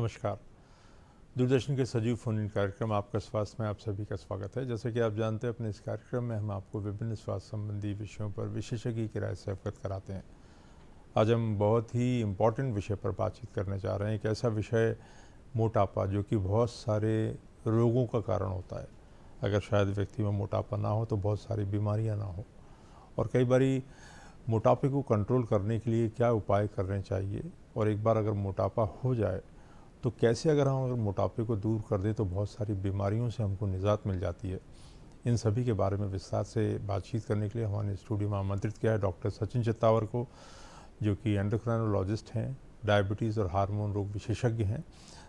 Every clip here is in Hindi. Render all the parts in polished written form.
नमस्कार। दूरदर्शन के सजीव फोन इन कार्यक्रम आपका स्वास्थ्य में आप सभी का स्वागत है। जैसे कि आप जानते हैं, अपने इस कार्यक्रम में हम आपको विभिन्न स्वास्थ्य संबंधी विषयों पर विशेषज्ञ की राय से अवगत कराते हैं। आज हम बहुत ही इम्पोर्टेंट विषय पर बातचीत करने जा रहे हैं। एक ऐसा विषय, मोटापा, जो कि बहुत सारे रोगों का कारण होता है। अगर शायद व्यक्ति में मोटापा ना हो तो बहुत सारी बीमारियाँ ना हो। और कई बारी मोटापे को कंट्रोल करने के लिए क्या उपाय करने चाहिए, और एक बार अगर मोटापा हो जाए तो कैसे अगर मोटापे को दूर कर दें तो बहुत सारी बीमारियों से हमको निजात मिल जाती है। इन सभी के बारे में विस्तार से बातचीत करने के लिए हमारे स्टूडियो में आमंत्रित किया है डॉक्टर सचिन चित्तावर को, जो कि एंडोक्राइनोलॉजिस्ट हैं, डायबिटीज़ और हार्मोन रोग विशेषज्ञ हैं।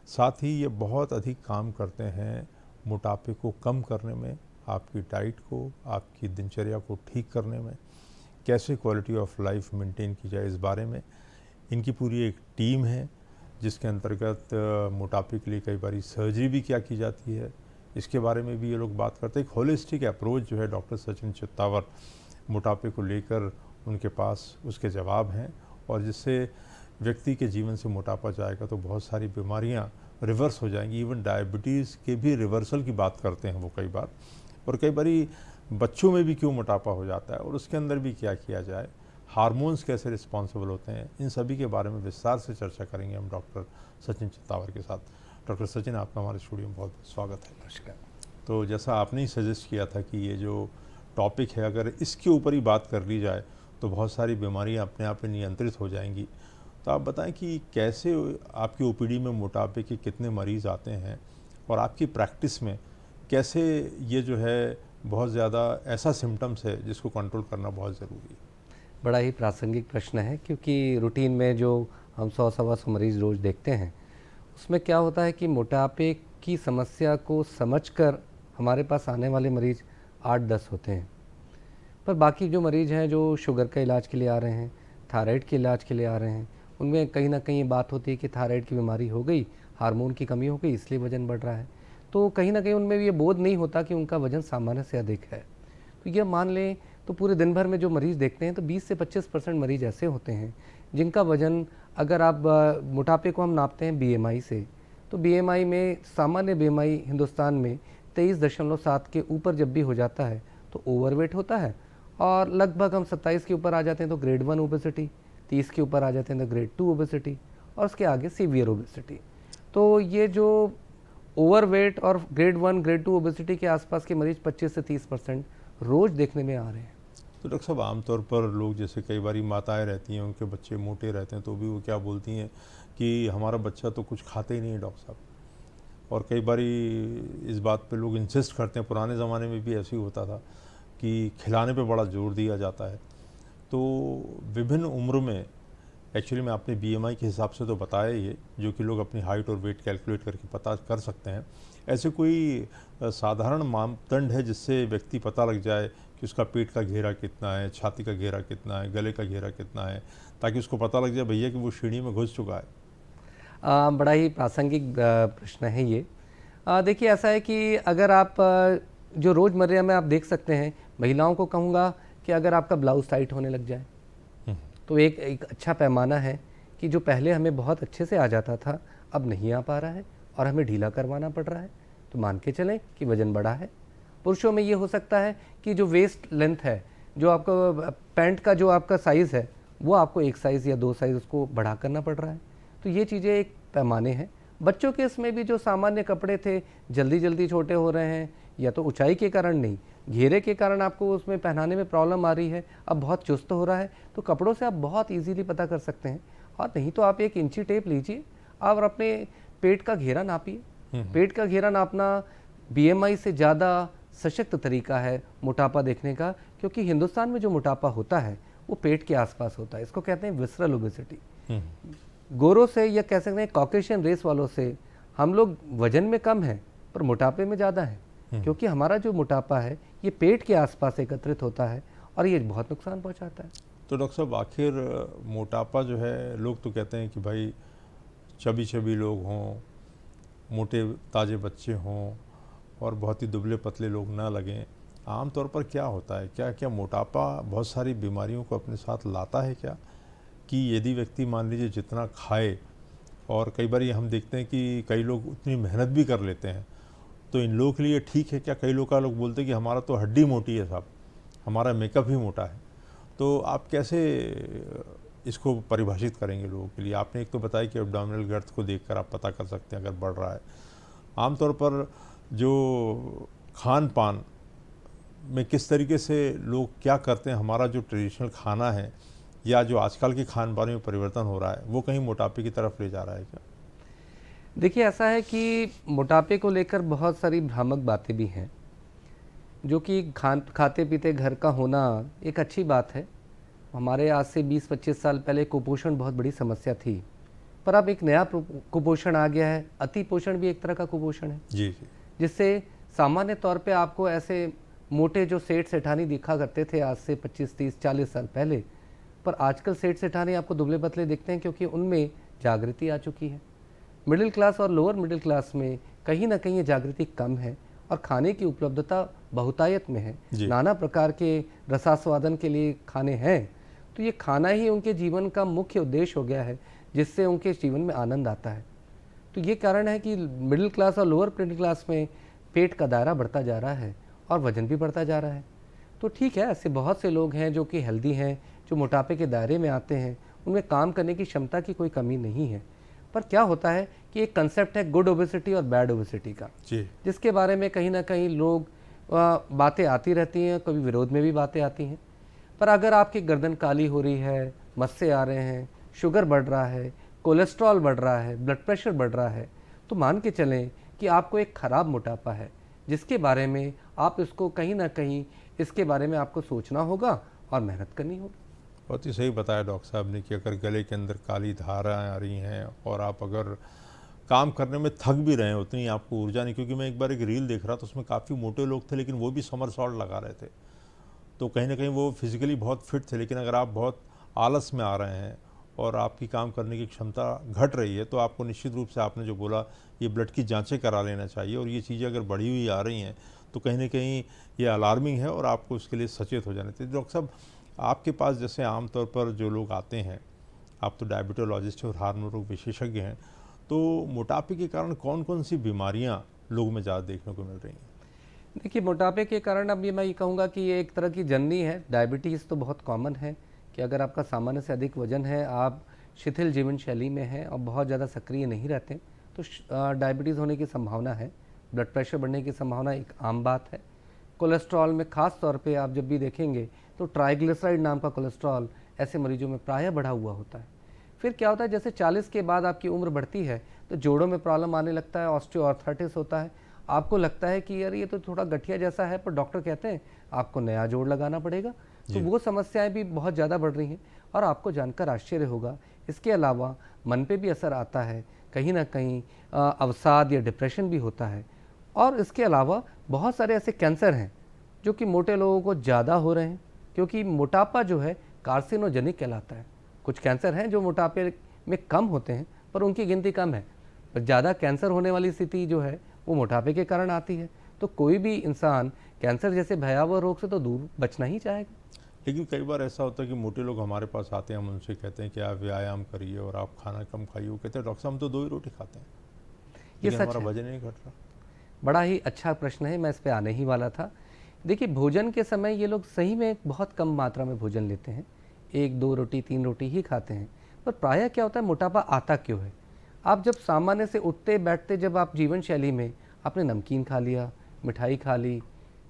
साथ ही ये बहुत अधिक काम करते हैं मोटापे को कम करने में, आपकी डाइट को, आपकी दिनचर्या को ठीक करने में, कैसे क्वालिटी ऑफ लाइफ मेंटेन की जाए, इस बारे में इनकी पूरी एक टीम है, जिसके अंतर्गत मोटापे के लिए कई बार सर्जरी भी क्या की जाती है, इसके बारे में भी ये लोग बात करते हैं। एक होलिस्टिक अप्रोच जो है डॉक्टर सचिन चित्तावर, मोटापे को लेकर उनके पास उसके जवाब हैं, और जिससे व्यक्ति के जीवन से मोटापा जाएगा तो बहुत सारी बीमारियां रिवर्स हो जाएंगी। इवन डायबिटीज़ के भी रिवर्सल की बात करते हैं वो कई बार। और कई बारी बच्चों में भी क्यों मोटापा हो जाता है और उसके अंदर भी क्या किया जाए, हार्मोन्स कैसे रिस्पॉन्सिबल होते हैं, इन सभी के बारे में विस्तार से चर्चा करेंगे हम डॉक्टर सचिन चित्तावर के साथ। डॉक्टर सचिन, आपका हमारे स्टूडियो में बहुत स्वागत है। नमस्कार। तो जैसा आपने ही सजेस्ट किया था कि ये जो टॉपिक है, अगर इसके ऊपर ही बात कर ली जाए तो बहुत सारी बीमारियां अपने आप में नियंत्रित हो जाएंगी। तो आप बताएं कि कैसे आपकी ओपीडी में मोटापे के कितने मरीज़ आते हैं, और आपकी प्रैक्टिस में कैसे ये जो है बहुत ज़्यादा ऐसा सिम्टम्स है जिसको कंट्रोल करना बहुत ज़रूरी है। बड़ा ही प्रासंगिक प्रश्न है, क्योंकि रूटीन में जो हम 100-125 मरीज़ रोज़ देखते हैं, उसमें क्या होता है कि मोटापे की समस्या को समझकर हमारे पास आने वाले मरीज़ 8-10 होते हैं। पर बाकी जो मरीज़ हैं जो शुगर के इलाज के लिए आ रहे हैं, थायराइड के इलाज के लिए आ रहे हैं, उनमें कहीं ना कहीं बात होती है कि थायराइड की बीमारी हो गई, हार्मोन की कमी हो गई, इसलिए वज़न बढ़ रहा है। तो कहीं ना कहीं उनमें ये बोध नहीं होता कि उनका वज़न सामान्य से अधिक है। तो ये मान लें तो पूरे दिन भर में जो मरीज़ देखते हैं तो 20 से 25% मरीज़ ऐसे होते हैं जिनका वज़न, अगर आप मोटापे को हम नापते हैं बीएमआई से, तो बीएमआई में सामान्य बीएमआई हिंदुस्तान में 23.7 के ऊपर जब भी हो जाता है तो ओवरवेट होता है, और लगभग हम 27 के ऊपर आ जाते हैं तो ग्रेड 1 ओबेसिटी, 30 के ऊपर आ जाते हैं तो ग्रेड 2 ओबेसिटी, और उसके आगे सीवियर ओबेसिटी। तो ये जो ओवरवेट और ग्रेड 1 ग्रेड 2 ओबेसिटी के आसपास के मरीज़ 25 से 30% रोज़ देखने में आ रहे हैं। तो डॉक्टर साहब, आमतौर पर लोग, जैसे कई बारी माताएं रहती हैं, उनके बच्चे मोटे रहते हैं तो भी वो क्या बोलती हैं कि हमारा बच्चा तो कुछ खाते ही नहीं है डॉक्टर साहब। और कई बारी इस बात पे लोग इंसिस्ट करते हैं, पुराने ज़माने में भी ऐसे ही होता था कि खिलाने पे बड़ा जोर दिया जाता है। तो विभिन्न उम्र में, एक्चुअली में आपने बीएमआई के हिसाब से तो बताया ही है, जो कि लोग अपनी हाइट और वेट कैलकुलेट करके पता कर सकते हैं। ऐसे कोई साधारण मापदंड है जिससे व्यक्ति पता लग जाए कि उसका पेट का घेरा कितना है, छाती का घेरा कितना है, गले का घेरा कितना है, ताकि उसको पता लग जाए भैया कि वो श्रेणी में घुस चुका है? बड़ा ही प्रासंगिक प्रश्न है ये। देखिए, ऐसा है कि अगर आप जो रोज़मर्रा में आप देख सकते हैं, महिलाओं को कहूँगा कि अगर आपका ब्लाउज़ टाइट होने लग जाए तो एक अच्छा पैमाना है कि जो पहले हमें बहुत अच्छे से आ जाता था अब नहीं आ पा रहा है और हमें ढीला करवाना पड़ रहा है, तो मान के चलें कि वज़न बढ़ा है। पुरुषों में ये हो सकता है कि जो वेस्ट लेंथ है, जो आपका पैंट का जो आपका साइज़ है, वो आपको 1 साइज़ या 2 साइज़ उसको बढ़ा करना पड़ रहा है। तो ये चीज़ें एक पैमाने हैं। बच्चों के इसमें भी जो सामान्य कपड़े थे जल्दी जल्दी छोटे हो रहे हैं, या तो ऊंचाई के कारण नहीं, घेरे के कारण आपको उसमें पहनाने में प्रॉब्लम आ रही है, अब बहुत चुस्त हो रहा है, तो कपड़ों से आप बहुत इजीली पता कर सकते हैं। और नहीं तो आप एक इंची टेप लीजिए और अपने पेट का घेरा नापिए। पेट का घेरा नापना बीएमआई से ज़्यादा सशक्त तरीका है मोटापा देखने का, क्योंकि हिंदुस्तान में जो मोटापा होता है वो पेट के आसपास होता है। इसको कहते हैं विसरल ओबेसिटी। गोरों से, या कह सकते हैं कॉकेशियन रेस वालों से, हम लोग वजन में कम हैं पर मोटापे में ज़्यादा है, क्योंकि हमारा जो मोटापा है ये पेट के आसपास एकत्रित होता है और ये बहुत नुकसान पहुंचाता है। तो डॉक्टर साहब, आखिर मोटापा जो है, लोग तो कहते हैं कि भाई चबी चबी लोग हों, मोटे ताज़े बच्चे हों और बहुत ही दुबले पतले लोग ना लगें, आमतौर पर क्या होता है? क्या क्या मोटापा बहुत सारी बीमारियों को अपने साथ लाता है क्या? कि यदि व्यक्ति मान लीजिए जितना खाए और कई बार ये हम देखते हैं कि कई लोग उतनी मेहनत भी कर लेते हैं, तो इन लोगों के लिए ठीक है क्या? कई लोग बोलते हैं कि हमारा तो हड्डी मोटी है साहब, हमारा मेकअप ही मोटा है। तो आप कैसे इसको परिभाषित करेंगे लोगों के लिए? आपने एक तो बताया कि एब्डोमिनल गर्थ को देखकर आप पता कर सकते हैं अगर बढ़ रहा है। आमतौर पर जो खान पान में किस तरीके से लोग क्या करते हैं, हमारा जो ट्रेडिशनल खाना है या जो आजकल के खान पान में परिवर्तन हो रहा है, वो कहीं मोटापे की तरफ ले जा रहा है क्या? देखिए, ऐसा है कि मोटापे को लेकर बहुत सारी भ्रामक बातें भी हैं, जो कि खाते पीते घर का होना एक अच्छी बात है। हमारे आज से 20-25 साल पहले कुपोषण बहुत बड़ी समस्या थी, पर अब एक नया कुपोषण आ गया है। अति पोषण भी एक तरह का कुपोषण है, जी जी। जिससे सामान्य तौर पे आपको ऐसे मोटे जो सेठ सेठानी दिखा करते थे आज से 25-30-40 साल पहले, पर आजकल सेठ सेठानी आपको दुबले पतले दिखते हैं, क्योंकि उनमें जागृति आ चुकी है। मिडिल क्लास और लोअर मिडिल क्लास में कहीं ना कहीं ये जागृति कम है, और खाने की उपलब्धता बहुतायत में है। नाना प्रकार के रसास्वादन के लिए खाने हैं, तो ये खाना ही उनके जीवन का मुख्य उद्देश्य हो गया है, जिससे उनके जीवन में आनंद आता है। तो ये कारण है कि मिडिल क्लास और लोअर मिडिल क्लास में पेट का दायरा बढ़ता जा रहा है और वजन भी बढ़ता जा रहा है। तो ठीक है, ऐसे बहुत से लोग हैं जो कि हेल्दी हैं, जो मोटापे के दायरे में आते हैं, उनमें काम करने की क्षमता की कोई कमी नहीं है। पर क्या होता है कि एक कंसेप्ट है गुड ओबेसिटी और बैड ओबेसिटी का, जिसके बारे में कहीं ना कहीं लोग बातें आती रहती हैं, कभी विरोध में भी बातें आती हैं। पर अगर आपकी गर्दन काली हो रही है, मस्से आ रहे हैं, शुगर बढ़ रहा है, कोलेस्ट्रॉल बढ़ रहा है, ब्लड प्रेशर बढ़ रहा है, तो मान के चलें कि आपको एक खराब मोटापा है, जिसके बारे में आप इसको कहीं ना कहीं इसके बारे में आपको सोचना होगा और मेहनत करनी होगी। बहुत ही सही बताया डॉक्टर साहब ने कि अगर गले के अंदर काली धाराएं आ रही हैं और आप अगर काम करने में थक भी रहे हैं, उतनी आपको ऊर्जा नहीं, क्योंकि मैं एक बार एक रील देख रहा था, उसमें काफ़ी मोटे लोग थे लेकिन वो भी समरसॉल्ट लगा रहे थे। तो कहीं ना कहीं वो फिजिकली बहुत फिट थे, लेकिन अगर आप बहुत आलस में आ रहे हैं और आपकी काम करने की क्षमता घट रही है, तो आपको निश्चित रूप से आपने जो बोला ये ब्लड की जांचें करा लेना चाहिए। और ये चीज़ें अगर बढ़ी हुई आ रही हैं तो कहीं ना कहीं ये अलार्मिंग है और आपको उसके लिए सचेत हो जाना चाहिए। डॉक्टर साहब, आपके पास जैसे आमतौर पर जो लोग आते हैं, आप तो डायबिटोलॉजिस्ट और हार्मोन रोग विशेषज्ञ हैं, तो मोटापे के कारण कौन कौन सी बीमारियां लोगों में ज़्यादा देखने को मिल रही हैं? देखिए, मोटापे के कारण अब ये मैं ये कहूँगा कि ये एक तरह की जननी है। डायबिटीज़ तो बहुत कॉमन है कि अगर आपका सामान्य से अधिक वजन है, आप शिथिल जीवन शैली में हैं और बहुत ज़्यादा सक्रिय नहीं रहते, तो डायबिटीज़ होने की संभावना है। ब्लड प्रेशर बढ़ने की संभावना एक आम बात है। कोलेस्ट्रॉल में ख़ास तौर पे आप जब भी देखेंगे तो ट्राइग्लिसराइड नाम का कोलेस्ट्रॉल ऐसे मरीजों में प्रायः बढ़ा हुआ होता है। फिर क्या होता है, जैसे 40 के बाद आपकी उम्र बढ़ती है तो जोड़ों में प्रॉब्लम आने लगता है, ऑस्टियोआर्थराइटिस होता है। आपको लगता है कि यार ये तो थोड़ा गठिया जैसा है, पर डॉक्टर कहते हैं आपको नया जोड़ लगाना पड़ेगा। तो वो समस्याएं भी बहुत ज़्यादा बढ़ रही हैं और आपको जानकर आश्चर्य होगा, इसके अलावा मन पे भी असर आता है, कहीं ना कहीं अवसाद या डिप्रेशन भी होता है। और इसके अलावा बहुत सारे ऐसे कैंसर हैं जो कि मोटे लोगों को ज़्यादा हो रहे हैं, क्योंकि मोटापा जो है कार्सिनोजेनिक कहलाता है। कुछ कैंसर हैं जो मोटापे में कम होते हैं पर उनकी गिनती कम है, पर ज़्यादा कैंसर होने वाली स्थिति जो है वो मोटापे के कारण आती है। तो कोई भी इंसान कैंसर जैसे भयावह रोग से तो दूर बचना ही चाहेगा। लेकिन कई बार ऐसा होता है कि मोटे लोग हमारे पास आते हैं, हम उनसे कहते हैं कि आप व्यायाम करिए और आप खाना कम खाइए। वो कहते हैं डॉक्टर साहब हम तो 2 ही रोटी खाते हैं, ये लेकिन सच हमारा है। वजन नहीं घट रहा। बड़ा ही अच्छा प्रश्न है, मैं इस पे आने ही वाला था। देखिए, भोजन के समय ये लोग सही में बहुत कम मात्रा में भोजन लेते हैं, 1-2 रोटी 3 रोटी ही खाते हैं। पर प्रायः क्या होता है, मोटापा आता क्यों है? आप जब सामान्य से उठते बैठते, जब आप जीवन शैली में आपने नमकीन खा लिया, मिठाई खा ली,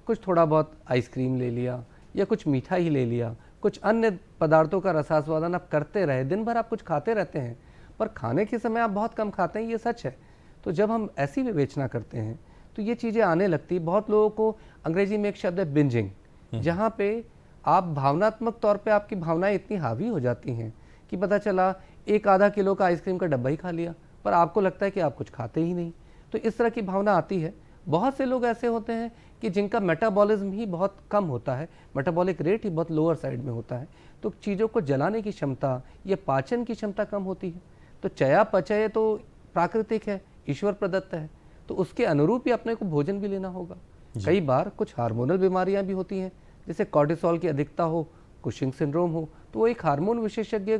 कुछ थोड़ा बहुत आइसक्रीम ले लिया या कुछ मीठा ही ले लिया, कुछ अन्य पदार्थों का रसास्वादन आप करते रहे, दिन भर आप कुछ खाते रहते हैं, पर खाने के समय आप बहुत कम खाते हैं, ये सच है। तो जब हम ऐसी विवेचना करते हैं तो ये चीज़ें आने लगती। बहुत लोगों को अंग्रेजी में एक शब्द है बिंजिंग, जहाँ पे आप भावनात्मक तौर पे आपकी भावनाएं इतनी हावी हो जाती हैं कि पता चला 1-आधा किलो का आइसक्रीम का डब्बा ही खा लिया, पर आपको लगता है कि आप कुछ खाते ही नहीं। तो इस तरह की भावना आती है। बहुत से लोग ऐसे होते हैं कि जिनका मेटाबॉलिज्म ही बहुत कम होता है, मेटाबॉलिक रेट ही बहुत लोअर साइड में होता है, तो चीज़ों को जलाने की क्षमता या पाचन की क्षमता कम होती है। तो चयापचय तो प्राकृतिक है, ईश्वर प्रदत्त है, तो उसके अनुरूप ही अपने को भोजन भी लेना होगा। कई बार कुछ हार्मोनल बीमारियां भी होती हैं, जैसे कॉर्टिसोल की अधिकता हो, कुशिंग सिंड्रोम हो, तो वो एक हार्मोन विशेषज्ञ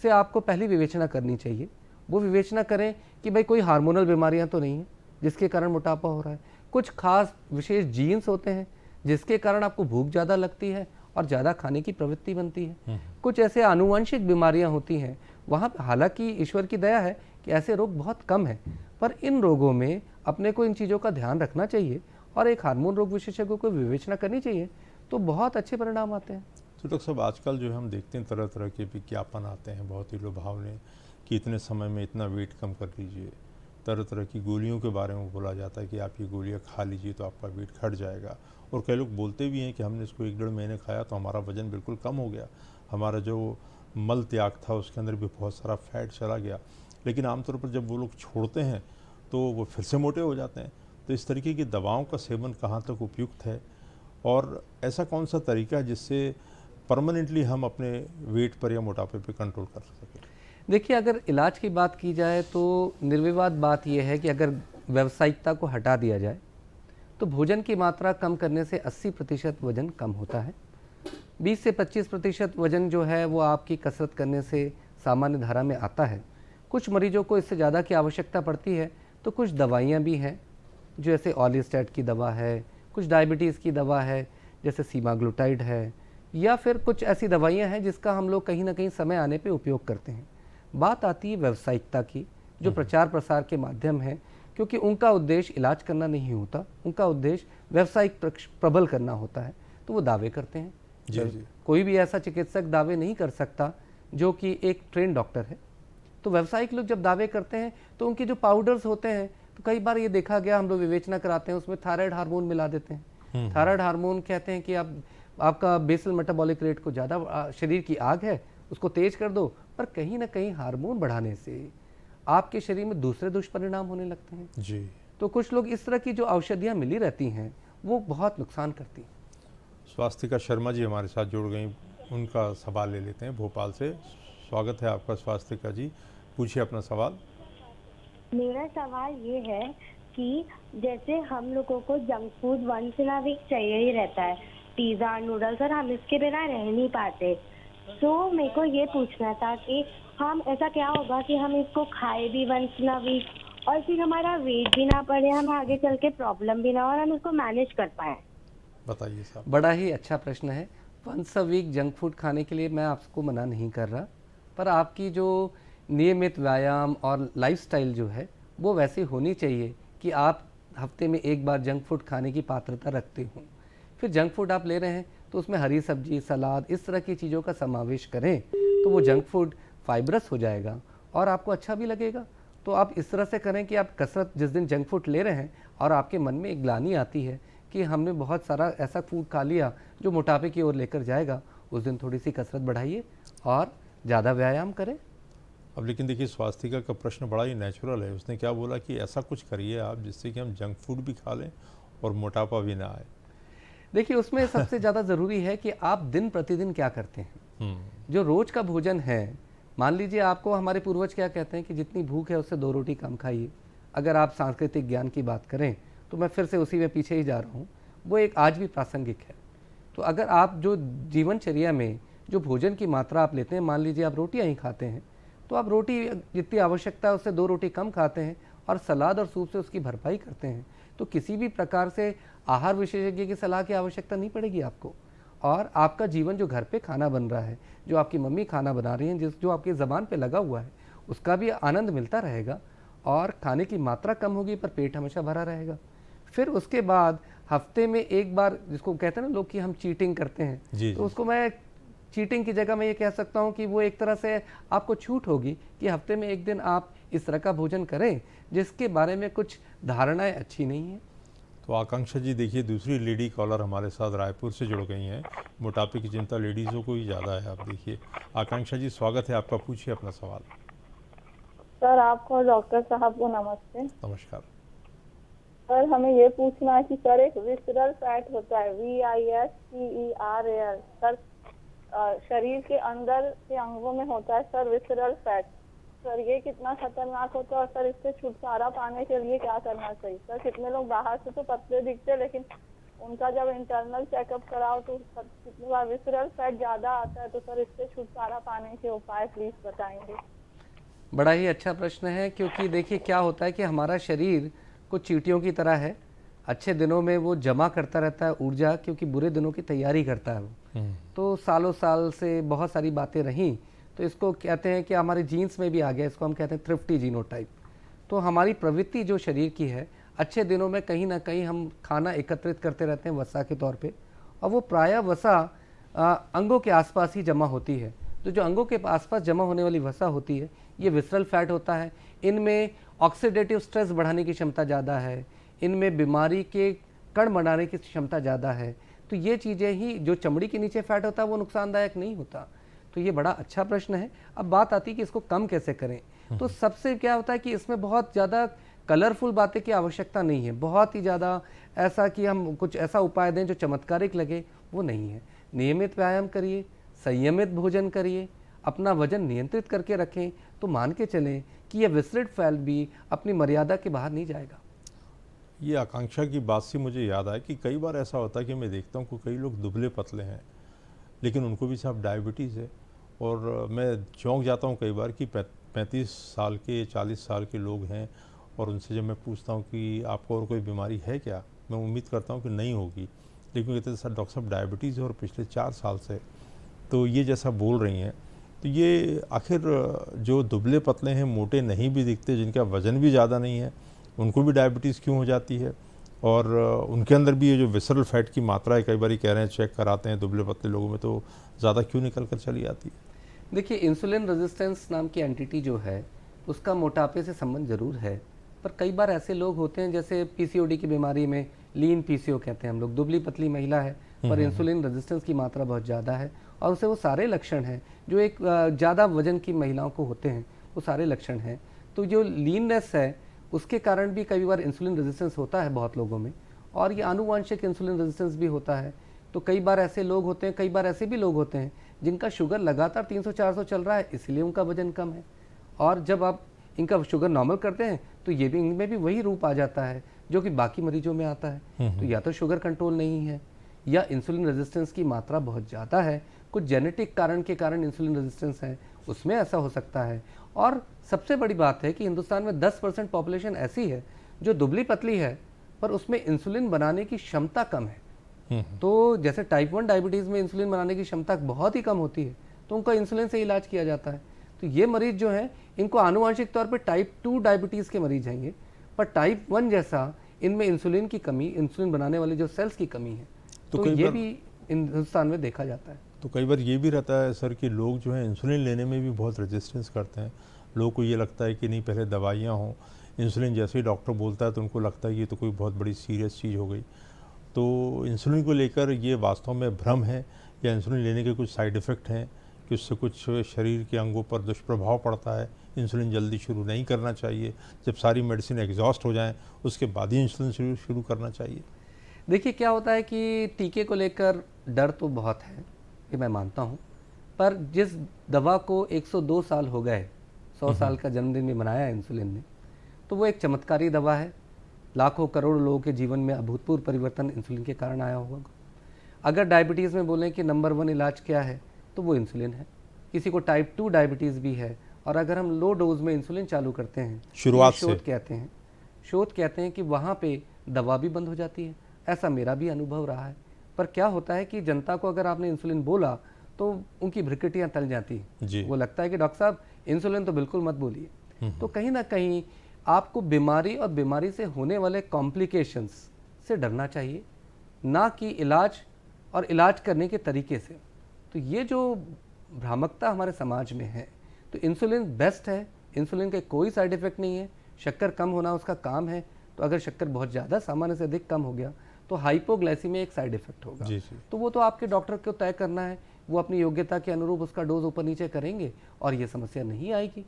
से आपको पहली विवेचना करनी चाहिए वो विवेचना करें कि भाई कोई हार्मोनल बीमारियां तो नहीं है जिसके कारण मोटापा हो रहा है, कुछ खास विशेष जीन्स होते हैं जिसके कारण आपको भूख ज़्यादा लगती है और ज़्यादा खाने की प्रवृत्ति बनती है, कुछ ऐसे आनुवंशिक बीमारियां होती हैं, वहाँ हालांकि ईश्वर की दया है कि ऐसे रोग बहुत कम हैं, पर इन रोगों में अपने को इन चीज़ों का ध्यान रखना चाहिए और एक हार्मोन रोग विशेषज्ञों को विवेचना करनी चाहिए, तो बहुत अच्छे परिणाम आते हैं। तो डॉक्टर साहब, आजकल जो है हम देखते हैं तरह तरह के विज्ञापन आते हैं बहुत ही लुभावने कि इतने समय में इतना वेट कम कर लीजिए, तरह तरह की गोलियों के बारे में बोला जाता है कि आप ये गोलियां खा लीजिए तो आपका वेट घट जाएगा, और कई लोग बोलते भी हैं कि हमने इसको 1-1.5 महीने खाया तो हमारा वज़न बिल्कुल कम हो गया, हमारा जो मल त्याग था उसके अंदर भी बहुत सारा फैट चला गया। लेकिन आमतौर पर जब वो लोग छोड़ते हैं तो वो फिर से मोटे हो जाते हैं। तो इस तरीके की दवाओं का सेवन कहाँ तक उपयुक्त है, और ऐसा कौन सा तरीका है जिससे परमानेंटली हम अपने वेट पर या मोटापे पे कंट्रोल कर सकें? देखिए, अगर इलाज की बात की जाए तो निर्विवाद बात यह है कि अगर व्यावसायिकता को हटा दिया जाए तो भोजन की मात्रा कम करने से 80% वजन कम होता है। 20 से 25% वजन जो है वो आपकी कसरत करने से सामान्य धारा में आता है। कुछ मरीजों को इससे ज़्यादा की आवश्यकता पड़ती है, तो कुछ दवाइयाँ भी हैं जैसे ऑलिस्टेट की दवा है, कुछ डायबिटीज़ की दवा है जैसे सीमाग्लूटाइड है, या फिर कुछ ऐसी दवाइयाँ हैं जिसका हम लोग कहीं ना कहीं समय आने पे उपयोग करते हैं। बात आती है व्यावसायिकता की, जो प्रचार प्रसार के माध्यम है, क्योंकि उनका उद्देश्य इलाज करना नहीं होता, उनका उद्देश्य व्यावसायिक प्रबल करना होता है, तो वो दावे करते हैं। जी। कोई भी ऐसा चिकित्सक दावे नहीं कर सकता जो कि एक ट्रेन डॉक्टर है। तो व्यावसायिक लोग जब दावे करते हैं तो उनके जो पाउडर्स होते हैं, तो कई बार ये देखा गया, हम लोग विवेचना कराते हैं, उसमें थायराइड हार्मोन मिला देते हैं। थायराइड हार्मोन कहते हैं कि आपका बेसल मेटाबॉलिक रेट को ज़्यादा, शरीर की आग है उसको तेज कर दो, पर कहीं ना कहीं हार्मोन बढ़ाने से आपके शरीर में दूसरे दुष्परिणाम होने लगते हैं जी। तो कुछ लोग इस तरह की जो औषधियाँ मिली रहती हैं वो बहुत नुकसान करती हैं। स्वास्थ्य का शर्मा जी हमारे साथ जुड़ गई, उनका सवाल ले लेते हैं भोपाल से। स्वागत है आपका स्वास्थ्य का जी, पूछिए अपना सवाल। मेरा सवाल ये है कि जैसे हम लोगों को junk food once in a week चाहिए ही रहता है, पिज़्ज़ा नूडल्स, और हम इसके बिना रह नहीं पाते। तो मेरे को ये पूछना था कि हम ऐसा क्या होगा कि हम इसको खाए भी वंस इन अ वीक और फिर हमारा वेट भी ना बढ़े, हमें आगे चल के प्रॉब्लम भी ना हो और हम इसको मैनेज कर पाए। बताइए साहब। बड़ा ही अच्छा प्रश्न है। Once a week junk food खाने के लिए मैं आपको मना नहीं कर रहा, पर आपकी जो नियमित व्यायाम और लाइफस्टाइल जो है वो वैसी होनी चाहिए कि आप हफ्ते में एक बार जंक फूड खाने की पात्रता रखते हों। फिर जंक फूड आप ले रहे हैं तो उसमें हरी सब्जी, सलाद, इस तरह की चीज़ों का समावेश करें तो वो जंक फूड फाइबरस हो जाएगा और आपको अच्छा भी लगेगा। तो आप इस तरह से करें कि आप कसरत, जिस दिन जंक फूड ले रहे हैं और आपके मन में एक ग्लानि आती है कि हमने बहुत सारा ऐसा फूड खा लिया जो मोटापे की ओर लेकर जाएगा, उस दिन थोड़ी सी कसरत बढ़ाइए और ज़्यादा व्यायाम करें। अब लेकिन देखिए, स्वास्थ्य का प्रश्न बड़ा ही नेचुरल है। उसने क्या बोला कि ऐसा कुछ करिए आप जिससे कि हम जंक फूड भी खा लें और मोटापा भी ना आए। देखिए, उसमें सबसे ज़्यादा ज़रूरी है कि आप दिन प्रतिदिन क्या करते हैं। जो रोज़ का भोजन है, मान लीजिए आपको, हमारे पूर्वज क्या कहते हैं कि जितनी भूख है उससे 2 रोटी कम खाइए। अगर आप सांस्कृतिक ज्ञान की बात करें तो मैं फिर से उसी में पीछे ही जा रहा हूँ, वो एक आज भी प्रासंगिक है। तो अगर आप जो जीवनचर्या में जो भोजन की मात्रा आप लेते हैं, मान लीजिए आप रोटियाँ ही खाते हैं, तो आप रोटी जितनी आवश्यकता है उससे 2 रोटी कम खाते हैं और सलाद और सूप से उसकी भरपाई करते हैं, तो किसी भी प्रकार से आहार विशेषज्ञ की सलाह की आवश्यकता नहीं पड़ेगी आपको। और आपका जीवन, जो घर पे खाना बन रहा है, जो आपकी मम्मी खाना बना रही हैं, जो आपकी ज़बान पे लगा हुआ है, उसका भी आनंद मिलता रहेगा और खाने की मात्रा कम होगी पर पेट हमेशा भरा रहेगा। फिर उसके बाद हफ्ते में एक बार, जिसको कहते हैं ना लोग कि हम चीटिंग करते हैं, जी, तो उसको मैं चीटिंग की जगह मैं ये कह सकता हूँ कि वो एक तरह से आपको छूट होगी कि हफ्ते में एक दिन आप इस तरह का भोजन करें जिसके बारे में कुछ धारणाएं अच्छी नहीं हैं। तो आकांक्षा जी, देखिए दूसरी लेडी कॉलर हमारे साथ रायपुर से जुड़ गई हैं। मोटापे की चिंता लेडीज़ों को ही ज़्यादा है। आप देखिए, आकांक्षा जी स्वागत है आपका, पूछिए अपना सवाल। सर, आपको डॉक्टर साहब को नमस्ते। नमस्कार। सर, हमें ये पूछना है कि सर, एक विसरल फैट होता है, VISCERAL, सर, शरीर के अंदर के अंगों में होता है सर विसरल फैट। सर, ये कितना खतरनाक होता है और सर इससे छुटकारा पाने के लिए क्या करना चाहिए? सर, कितने लोग बाहर से तो पतले दिखते हैं लेकिन उनका जब इंटरनल चेकअप कराओ तो कितनी बार विसरल फैट ज्यादा आता है। तो सर, इससे छुटकारा पाने के उपाय प्लीज बताएंगे। बड़ा ही अच्छा प्रश्न है, क्योंकि देखिए क्या होता है कि हमारा शरीर कुछ चींटियों की तरह है। अच्छे दिनों में वो जमा करता रहता है ऊर्जा, क्योंकि बुरे दिनों की तैयारी करता है वो। तो सालों साल से बहुत सारी बातें रहीं, तो इसको कहते हैं कि हमारे जीन्स में भी आ गया, इसको हम कहते हैं थ्रिफ्टी जीनोटाइप। तो हमारी प्रवृत्ति जो शरीर की है, अच्छे दिनों में कहीं ना कहीं हम खाना एकत्रित करते रहते हैं वसा के तौर पे, और वो प्रायः वसा अंगों के आसपास ही जमा होती है। तो जो अंगों के आसपास जमा होने वाली वसा होती है, ये विसरल फैट होता है। इनमें ऑक्सीडेटिव स्ट्रेस बढ़ाने की क्षमता ज़्यादा है, इनमें बीमारी के कण बनाने की क्षमता ज़्यादा है। तो ये चीज़ें ही, जो चमड़ी के नीचे फैट होता है वो नुकसानदायक नहीं होता। तो ये बड़ा अच्छा प्रश्न है। अब बात आती है कि इसको कम कैसे करें। तो सबसे क्या होता है कि इसमें बहुत ज़्यादा कलरफुल बातें की आवश्यकता नहीं है, बहुत ही ज़्यादा ऐसा कि हम कुछ ऐसा उपाय दें जो चमत्कारिक लगे, वो नहीं है। नियमित व्यायाम करिए, संयमित भोजन करिए, अपना वजन नियंत्रित करके रखें, तो मान के चलें कि यह विसरित फैल भी अपनी मर्यादा के बाहर नहीं जाएगा। ये आकांक्षा की बात से मुझे याद आया कि कई बार ऐसा होता है कि मैं देखता हूँ कि कई लोग दुबले पतले हैं, लेकिन उनको भी साहब डायबिटीज़ है। और मैं चौंक जाता हूँ कई बार कि 35 साल के 40 साल के लोग हैं, और उनसे जब मैं पूछता हूँ कि आपको और कोई बीमारी है क्या, मैं उम्मीद करता हूँ कि नहीं होगी, लेकिन कहते हैं सर डॉक्टर साहब डायबिटीज़ है और पिछले 4 साल से। तो ये जैसा बोल रही हैं, तो ये आखिर जो दुबले पतले हैं, मोटे नहीं भी दिखते, जिनका वज़न भी ज़्यादा नहीं है, उनको भी डायबिटीज़ क्यों हो जाती है? और उनके अंदर भी ये जो विसरल फैट की मात्रा है, कई बार कह रहे हैं चेक कराते हैं दुबले पतले लोगों में, तो ज़्यादा क्यों निकल कर चली आती है? देखिए, इंसुलिन रेजिस्टेंस नाम की एंटिटी जो है, उसका मोटापे से संबंध जरूर है। पर कई बार ऐसे लोग होते हैं, जैसे पीसीओडी की बीमारी में लीन पीसीओ कहते हैं हम लोग, दुबली पतली महिला है पर इंसुलिन रेजिस्टेंस की मात्रा बहुत ज़्यादा है, और उसे वो सारे लक्षण हैं जो एक ज़्यादा वजन की महिलाओं को होते हैं, वो सारे लक्षण हैं। तो जो लीननेस है, उसके कारण भी कई बार इंसुलिन रेजिस्टेंस होता है बहुत लोगों में, और ये आनुवंशिक इंसुलिन रेजिस्टेंस भी होता है। तो कई बार ऐसे लोग होते हैं, कई बार ऐसे भी लोग होते हैं जिनका शुगर लगातार 300-400 चल रहा है, इसलिए उनका वजन कम है। और जब आप इनका शुगर नॉर्मल करते हैं, तो ये भी, इनमें भी वही रूप आ जाता है जो कि बाकी मरीजों में आता है। तो या तो शुगर कंट्रोल नहीं है, या इंसुलिन रेजिस्टेंस की मात्रा बहुत ज़्यादा है, कुछ जेनेटिक कारण के कारण इंसुलिन रेजिस्टेंस है, उसमें ऐसा हो सकता है। और सबसे बड़ी बात है कि हिंदुस्तान में 10% पॉपुलेशन ऐसी है जो दुबली पतली है, पर उसमें इंसुलिन बनाने की क्षमता कम है। तो जैसे टाइप 1 डायबिटीज़ में इंसुलिन बनाने की क्षमता बहुत ही कम होती है, तो उनका इंसुलिन से इलाज किया जाता है। तो ये मरीज जो हैं, इनको आनुवंशिक तौर पे टाइप 2 डायबिटीज़ के मरीज हैं ये, पर टाइप 1 जैसा इनमें इंसुलिन की कमी, इंसुलिन बनाने वाले जो सेल्स की कमी है, तो ये भी हिंदुस्तान में देखा जाता है। तो कई बार ये भी रहता है सर कि लोग जो हैं इंसुलिन लेने में भी बहुत रेजिस्टेंस करते हैं। लोगों को ये लगता है कि नहीं, पहले दवाइयाँ हों, इंसुलिन जैसे ही डॉक्टर बोलता है तो उनको लगता है कि ये तो कोई बहुत बड़ी सीरियस चीज़ हो गई। तो इंसुलिन को लेकर ये वास्तव में भ्रम है, या इंसुलिन लेने के कुछ साइड इफ़ेक्ट हैं कि उससे कुछ शरीर के अंगों पर दुष्प्रभाव पड़ता है, इंसुलिन जल्दी शुरू नहीं करना चाहिए, जब सारी मेडिसिन एग्जॉस्ट हो जाएं उसके बाद ही इंसुलिन शुरू करना चाहिए? देखिए, क्या होता है कि टीके को लेकर डर तो बहुत है, ये मैं मानता हूँ, पर जिस दवा को 102 साल हो गए, 100 साल का जन्मदिन भी मनाया है इंसुलिन ने, तो वो एक चमत्कारी दवा है। लाखों करोड़ों लोगों के जीवन में अभूतपूर्व परिवर्तन इंसुलिन के कारण आया होगा। अगर डायबिटीज़ में बोलें कि नंबर 1 इलाज क्या है, तो वो इंसुलिन है। किसी को टाइप 2 डायबिटीज़ भी है, और अगर हम लो डोज में इंसुलिन चालू करते हैं, शुरुआत से, शोध कहते हैं कि वहाँ पे दवा भी बंद हो जाती है। ऐसा मेरा भी अनुभव रहा है। पर क्या होता है कि जनता को अगर आपने इंसुलिन बोला, तो उनकी भ्रिकटियाँ तल जाती हैं। वो लगता है कि डॉक्टर साहब इंसुलिन तो बिल्कुल मत बोलिए। तो कहीं ना कहीं आपको बीमारी और बीमारी से होने वाले कॉम्प्लिकेशंस से डरना चाहिए, ना कि इलाज और इलाज करने के तरीके से। तो ये जो भ्रामकता हमारे समाज में है, तो इंसुलिन बेस्ट है, इंसुलिन के कोई साइड इफ़ेक्ट नहीं है, शक्कर कम होना उसका काम है। तो अगर शक्कर बहुत ज़्यादा सामान्य से अधिक कम हो गया, तो हाइपोग्लाइसीमिया एक साइड इफ़ेक्ट होगा। तो वो तो आपके डॉक्टर को तय करना है, वो अपनी योग्यता के अनुरूप उसका डोज ऊपर नीचे करेंगे और ये समस्या नहीं आएगी।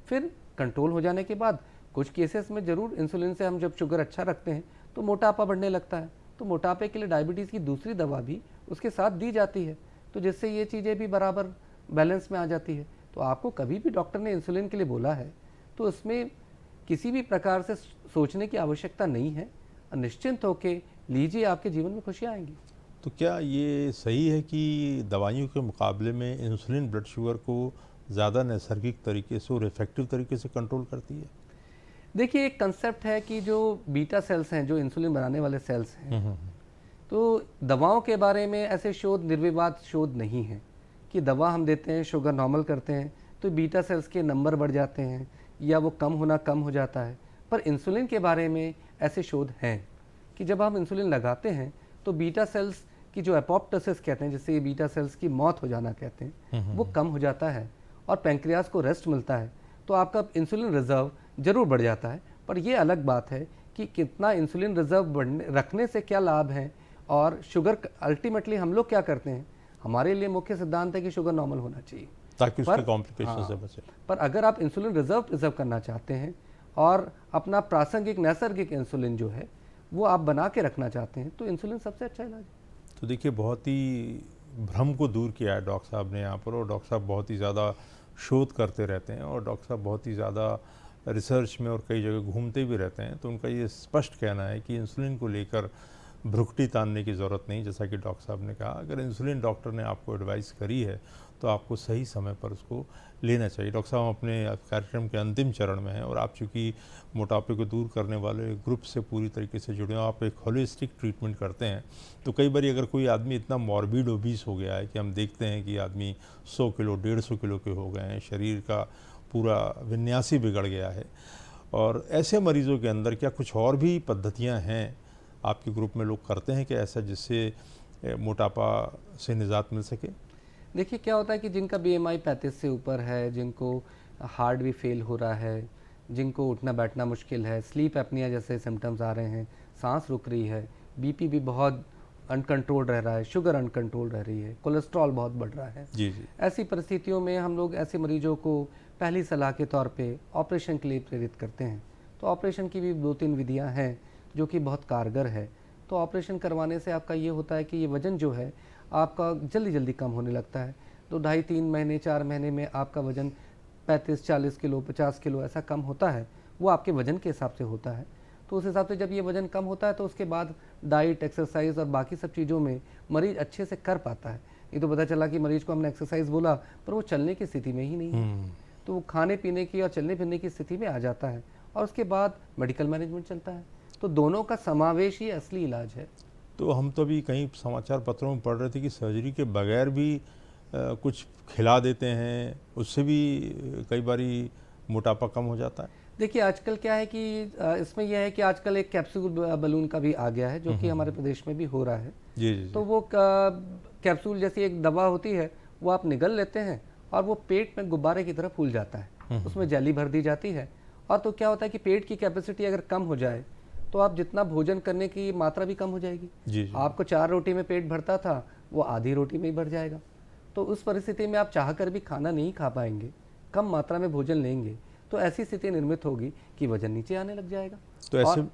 फिर कंट्रोल हो जाने के बाद कुछ केसेस में ज़रूर इंसुलिन से हम जब शुगर अच्छा रखते हैं तो मोटापा बढ़ने लगता है, तो मोटापे के लिए डायबिटीज़ की दूसरी दवा भी उसके साथ दी जाती है, तो जिससे ये चीज़ें भी बराबर बैलेंस में आ जाती है। तो आपको कभी भी डॉक्टर ने इंसुलिन के लिए बोला है, तो उसमें किसी भी प्रकार से सोचने की आवश्यकता नहीं है, निश्चिंत होकर लीजिए, आपके जीवन में खुशियाँ आएंगी। तो क्या ये सही है कि दवाइयों के मुकाबले में इंसुलिन ब्लड शुगर को ज़्यादा नैसर्गिक तरीके से और इफ़ेक्टिव तरीके से कंट्रोल करती है? देखिए, एक कंसेप्ट है कि जो बीटा सेल्स हैं, जो इंसुलिन बनाने वाले सेल्स हैं, तो दवाओं के बारे में ऐसे शोध, निर्विवाद शोध नहीं है कि दवा हम देते हैं, शुगर नॉर्मल करते हैं तो बीटा सेल्स के नंबर बढ़ जाते हैं या वो कम हो जाता है। पर इंसुलिन के बारे में ऐसे शोध हैं कि जब हम इंसुलिन लगाते हैं तो बीटा सेल्स की जो एपोप्टोसिस कहते हैं, जिससे ये बीटा सेल्स की मौत हो जाना कहते हैं, वो कम हो जाता है और पैंक्रियाज को रेस्ट मिलता है, तो आपका इंसुलिन रिजर्व जरूर बढ़ जाता है। पर ये अलग बात है कि कितना इंसुलिन रिजर्व रखने से क्या लाभ है, और शुगर अल्टीमेटली हम लोग क्या करते हैं, हमारे लिए मुख्य सिद्धांत है कि शुगर नॉर्मल होना चाहिए ताकि उसके कॉम्प्लिकेशन से बचे। पर अगर आप इंसुलिन रिजर्व करना चाहते हैं और अपना प्रासंगिक नैसर्गिक इंसुलिन जो है वो आप बना के रखना चाहते हैं, तो इंसुलिन सबसे अच्छा इलाज है। तो देखिए, बहुत ही भ्रम को दूर किया है डॉक्टर साहब ने यहाँ पर, और डॉक्टर साहब बहुत ही ज़्यादा शोध करते रहते हैं और डॉक्टर साहब बहुत ही ज़्यादा रिसर्च में और कई जगह घूमते भी रहते हैं। तो उनका ये स्पष्ट कहना है कि इंसुलिन को लेकर भ्रुकुटी तानने की ज़रूरत नहीं। जैसा कि डॉक्टर साहब ने कहा, अगर इंसुलिन डॉक्टर ने आपको एडवाइस करी है तो आपको सही समय पर उसको लेना चाहिए। डॉक्टर साहब अपने कार्यक्रम के अंतिम चरण में हैं और आप चूँकि मोटापे को दूर करने वाले ग्रुप से पूरी तरीके से जुड़े हो, आप एक होलिस्टिक ट्रीटमेंट करते हैं, तो कई बार अगर कोई आदमी इतना मॉर्बिड ओबीस हो गया है कि हम देखते हैं कि आदमी 100 किलो 150 किलो के हो गए हैं, शरीर का पूरा विन्यास ही बिगड़ गया है, और ऐसे मरीज़ों के अंदर क्या कुछ और भी पद्धतियाँ हैं आपके ग्रुप में लोग करते हैं कि ऐसा, जिससे मोटापा से निजात मिल सके? देखिए, क्या होता है कि जिनका BMI 35 से ऊपर है, जिनको हार्ट भी फेल हो रहा है, जिनको उठना बैठना मुश्किल है, स्लीप एपनिया जैसे सिम्टम्स आ रहे हैं, सांस रुक रही है, BP भी बहुत अनकंट्रोल रह रहा है, शुगर अनकंट्रोल रह रही है, कोलेस्ट्रॉल बहुत बढ़ रहा है, जी जी, ऐसी परिस्थितियों में हम लोग ऐसे मरीजों को पहली सलाह के तौर पे ऑपरेशन के लिए प्रेरित करते हैं। तो ऑपरेशन की भी 2-3 विधियां हैं जो कि बहुत कारगर है। तो ऑपरेशन करवाने से आपका ये होता है कि ये वज़न जो है आपका जल्दी जल्दी कम होने लगता है। तो 2.5-3 महीने 4 महीने में आपका वज़न 35-40 किलो 50 किलो ऐसा कम होता है। वो आपके वज़न के हिसाब से होता है। तो उस हिसाब से जब ये वज़न कम होता है तो उसके बाद डाइट, एक्सरसाइज और बाकी सब चीज़ों में मरीज़ अच्छे से कर पाता है। ये तो पता चला कि मरीज़ को हमने एक्सरसाइज बोला पर वो चलने की स्थिति में ही नहीं है, तो वो खाने पीने की और चलने फिरने की स्थिति में आ जाता है और उसके बाद मेडिकल मैनेजमेंट चलता है। तो दोनों का समावेश ही असली इलाज है। तो हम तो अभी कहीं समाचार पत्रों में पढ़ रहे थे कि सर्जरी के बगैर भी कुछ खिला देते हैं, उससे भी कई बारी मोटापा कम हो जाता है। देखिए, आजकल क्या है कि इसमें यह है कि आजकल एक कैप्सूल बलून का भी आ गया है जो कि हमारे प्रदेश में भी हो रहा है। जी जी, तो वो कैप्सूल जैसी एक दवा होती है, वो आप निगल लेते हैं और वो पेट में गुब्बारे की तरह फूल जाता है, उसमें जेली भर दी जाती है। और तो क्या होता है कि पेट की कैपेसिटी अगर कम हो जाए तो आप जितना भोजन करने की मात्रा भी कम हो जाएगी। जी, आपको 4 रोटी में पेट भरता था, वो आधी रोटी में ही भर जाएगा। तो उस परिस्थिति में आप चाह कर भी खाना नहीं खा पाएंगे, कम मात्रा में भोजन लेंगे, तो ऐसी स्थिति निर्मित होगी कि वजन नीचे आने लग जाएगा। तो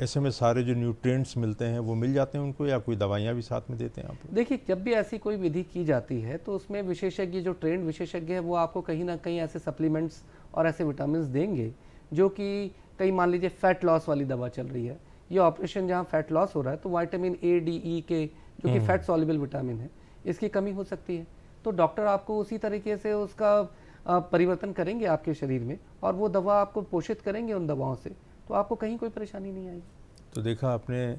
ऐसे में सारे जो न्यूट्रिएंट्स मिलते हैं वो मिल जाते हैं उनको, या कोई दवाइयाँ भी साथ में देते हैं आप? देखिए, जब भी ऐसी कोई विधि की जाती है तो उसमें विशेषज्ञ, जो ट्रेंड विशेषज्ञ है, वो आपको कहीं ना कहीं ऐसे सप्लीमेंट्स और ऐसे विटामिन देंगे जो कि कई, मान लीजिए फैट लॉस वाली दवा चल रही है, ये ऑपरेशन जहाँ फैट लॉस हो रहा है तो विटामिन A, D, E के जो कि फैट सॉल्युबल विटामिन है, इसकी कमी हो सकती है। तो डॉक्टर आपको उसी तरीके से उसका परिवर्तन करेंगे आपके शरीर में और वो दवा आपको पोषित करेंगे उन दवाओं से, तो आपको कहीं कोई परेशानी नहीं आएगी। तो देखा आपने,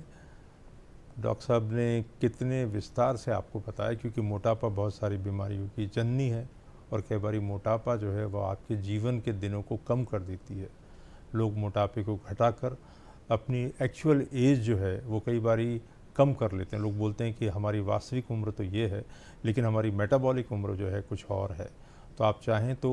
डॉक्टर साहब ने कितने विस्तार से आपको बताया, क्योंकि मोटापा बहुत सारी बीमारियों की जननी है और कई बार मोटापा जो है वो आपके जीवन के दिनों को कम कर देती है। लोग मोटापे को घटाकर अपनी एक्चुअल एज जो है वो कई बारी कम कर लेते हैं। लोग बोलते हैं कि हमारी वास्तविक उम्र तो ये है, लेकिन हमारी मेटाबॉलिक उम्र जो है कुछ और है। तो आप चाहें तो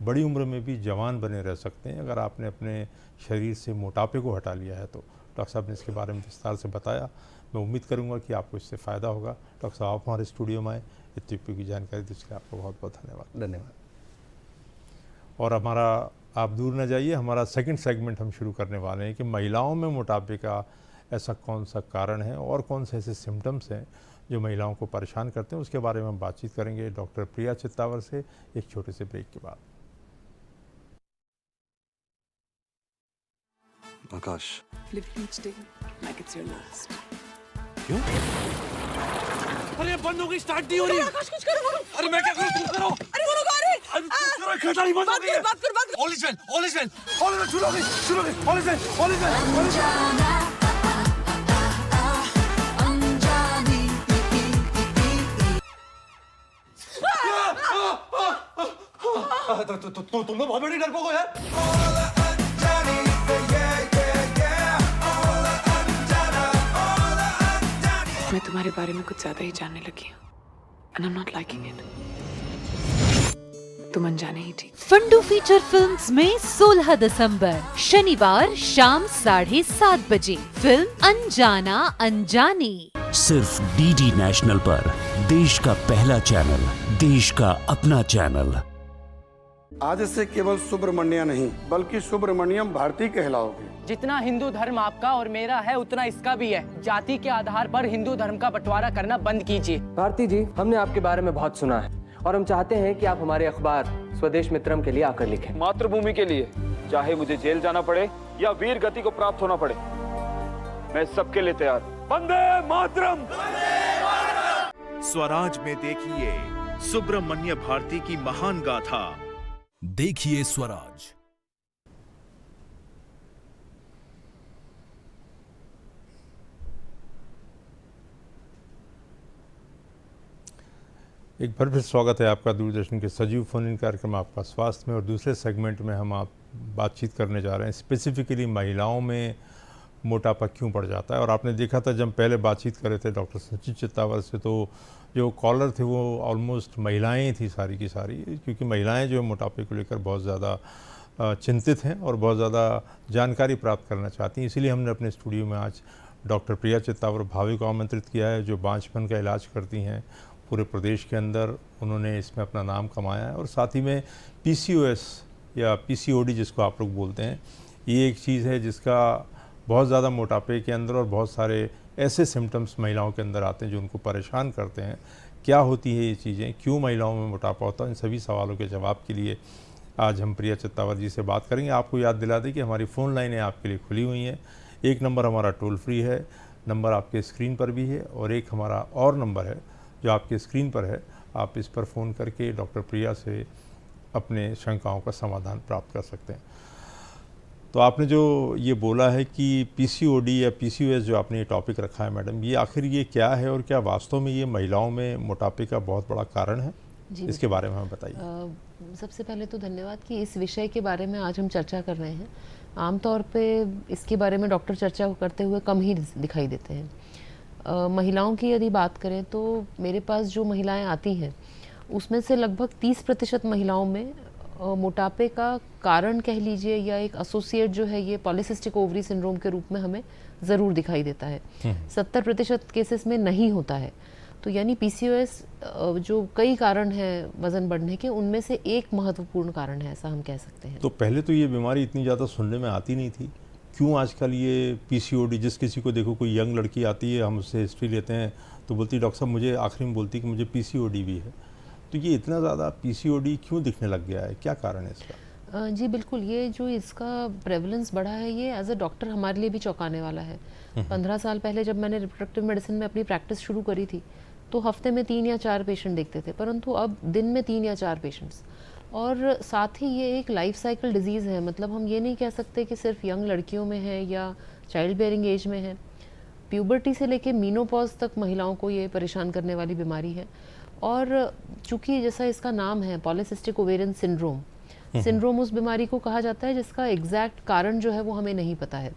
बड़ी उम्र में भी जवान बने रह सकते हैं अगर आपने अपने शरीर से मोटापे को हटा लिया है। तो डॉक्टर साहब ने इसके बारे में विस्तार से बताया। मैं उम्मीद करूंगा कि आपको इससे फ़ायदा होगा। डॉक्टर साहब, आप हमारे स्टूडियो में आए, इतनी उपयोगी जानकारी दी, इसके लिए आपको बहुत बहुत धन्यवाद। धन्यवाद। और हमारा, आप दूर न जाइए, हमारा सेकंड सेगमेंट हम शुरू करने वाले हैं कि महिलाओं में मोटापे का ऐसा कौन सा कारण है और कौन से ऐसे सिम्टम्स हैं जो महिलाओं को परेशान करते हैं, उसके बारे में हम बातचीत करेंगे डॉक्टर प्रिया चित्तावर से एक छोटे से ब्रेक के बाद। आकाश, Live each day like it's your last. क्यों? अरे बंद हो गई, स्टार्ट नहीं हो रही। आकाश, कुछ करो। अरे मैं क्या करूं, तुम करो। अरे वो लोग आ रहे हैं। तुम तो बहुत बड़ी डरपोक हो यार। मैं तुम्हारे बारे में कुछ ज्यादा ही जानने लगी हूँ and I'm not liking it. तुम अनजाने ही ठीक। फंडू फीचर फिल्म्स में 16 दिसंबर शनिवार शाम 7:30 बजे फिल्म अनजाना अनजानी सिर्फ डीडी नेशनल पर, देश का पहला चैनल, देश का अपना चैनल। आज से केवल सुब्रमण्या नहीं बल्कि सुब्रमण्यम भारती कहलाओगे। जितना हिंदू धर्म आपका और मेरा है उतना इसका भी है। जाति के आधार पर हिंदू धर्म का बंटवारा करना बंद कीजिए। भारती जी, हमने आपके बारे में बहुत सुना है और हम चाहते हैं कि आप हमारे अखबार स्वदेश मित्रम के लिए आकर लिखें। मातृभूमि के लिए चाहे मुझे जेल जाना पड़े या वीर गति को प्राप्त होना पड़े, मैं सबके लिए तैयार। वंदे मातरम। स्वराज में देखिए सुब्रमण्य भारती की महान गाथा। देखिए स्वराज। एक बार फिर स्वागत है आपका दूरदर्शन के सजीव फोन इन कार्यक्रम आपका स्वास्थ्य में। और दूसरे सेगमेंट में हम बातचीत करने जा रहे हैं स्पेसिफिकली महिलाओं में मोटापा क्यों बढ़ जाता है। और आपने देखा था जब पहले बातचीत कर रहे थे डॉक्टर सचिन चित्तावर से, तो जो कॉलर थे वो ऑलमोस्ट महिलाएं थी सारी की सारी, क्योंकि महिलाएं जो है मोटापे को लेकर बहुत ज़्यादा चिंतित हैं और बहुत ज़्यादा जानकारी प्राप्त करना चाहती हैं। इसीलिए हमने अपने स्टूडियो में आज डॉक्टर प्रिया चित्तावर भावे को आमंत्रित किया है, जो बांझपन का इलाज करती हैं पूरे प्रदेश के अंदर। उन्होंने इसमें अपना नाम कमाया है और साथ ही में PCOS या PCOD जिसको आप लोग बोलते हैं, ये एक चीज़ है जिसका बहुत ज़्यादा मोटापे के अंदर और बहुत सारे ऐसे सिम्टम्स महिलाओं के अंदर आते हैं जो उनको परेशान करते हैं। क्या होती है ये चीज़ें, क्यों महिलाओं में मोटापा होता है, इन सभी सवालों के जवाब के लिए आज हम प्रिया चित्तावर जी से बात करेंगे। आपको याद दिला दें कि हमारी फ़ोन लाइनें आपके लिए खुली हुई हैं। एक नंबर हमारा टोल फ्री है, नंबर आपके स्क्रीन पर भी है, और एक हमारा और नंबर है जो आपके स्क्रीन पर है। आप इस पर फ़ोन करके डॉक्टर प्रिया से अपने शंकाओं का समाधान प्राप्त कर सकते हैं। तो आपने जो ये बोला है कि PCOD या PCOS जो आपने ये टॉपिक रखा है मैडम, ये आखिर ये क्या है और क्या वास्तव में ये महिलाओं में मोटापे का बहुत बड़ा कारण है? इसके बारे में हमें बताइए। सबसे पहले तो धन्यवाद कि इस विषय के बारे में आज हम चर्चा कर रहे हैं। आमतौर पे इसके बारे में डॉक्टर चर्चा करते हुए कम ही दिखाई देते हैं। महिलाओं की यदि बात करें तो मेरे पास जो महिलाएं आती हैं उसमें से लगभग 30% महिलाओं में मोटापे का कारण कह लीजिए या एक एसोसिएट जो है ये पॉलीसिस्टिक ओवरी सिंड्रोम के रूप में हमें ज़रूर दिखाई देता है। 70% केसेस में नहीं होता है। तो यानी PCOS जो कई कारण हैं वज़न बढ़ने के, उनमें से एक महत्वपूर्ण कारण है, ऐसा हम कह सकते हैं। तो पहले तो ये बीमारी इतनी ज़्यादा सुनने में आती नहीं थी, क्यों आजकल ये PCOD, जिस किसी को देखो कोई यंग लड़की आती है, हम उससे हिस्ट्री लेते हैं तो बोलती डॉक्टर साहब मुझे आखिरी में बोलती कि मुझे PCOD भी है। तो ये इतना ज़्यादा PCOD क्यों दिखने लग गया है, क्या कारण है इसका? जी बिल्कुल, ये जो इसका प्रेवलेंस बढ़ा है ये एज अ डॉक्टर हमारे लिए भी चौंकाने वाला है। 15 साल पहले जब मैंने रिप्रोडक्टिव मेडिसिन में अपनी प्रैक्टिस शुरू करी थी तो हफ्ते में 3 या 4 पेशेंट देखते थे, परंतु अब दिन में 3 या 4 पेशेंट्स। और साथ ही ये एक लाइफ साइकिल डिजीज़ है, मतलब हम ये नहीं कह सकते कि सिर्फ यंग लड़कियों में है या चाइल्ड बेयरिंग एज में है। प्यूबर्टी से लेके मीनोपॉज तक महिलाओं को ये परेशान करने वाली बीमारी है। और चूँकि जैसा इसका नाम है पॉलीसिस्टिक ओवेरियन सिंड्रोम, सिंड्रोम उस बीमारी को कहा जाता है जिसका एग्जैक्ट कारण जो है वो हमें नहीं पता है।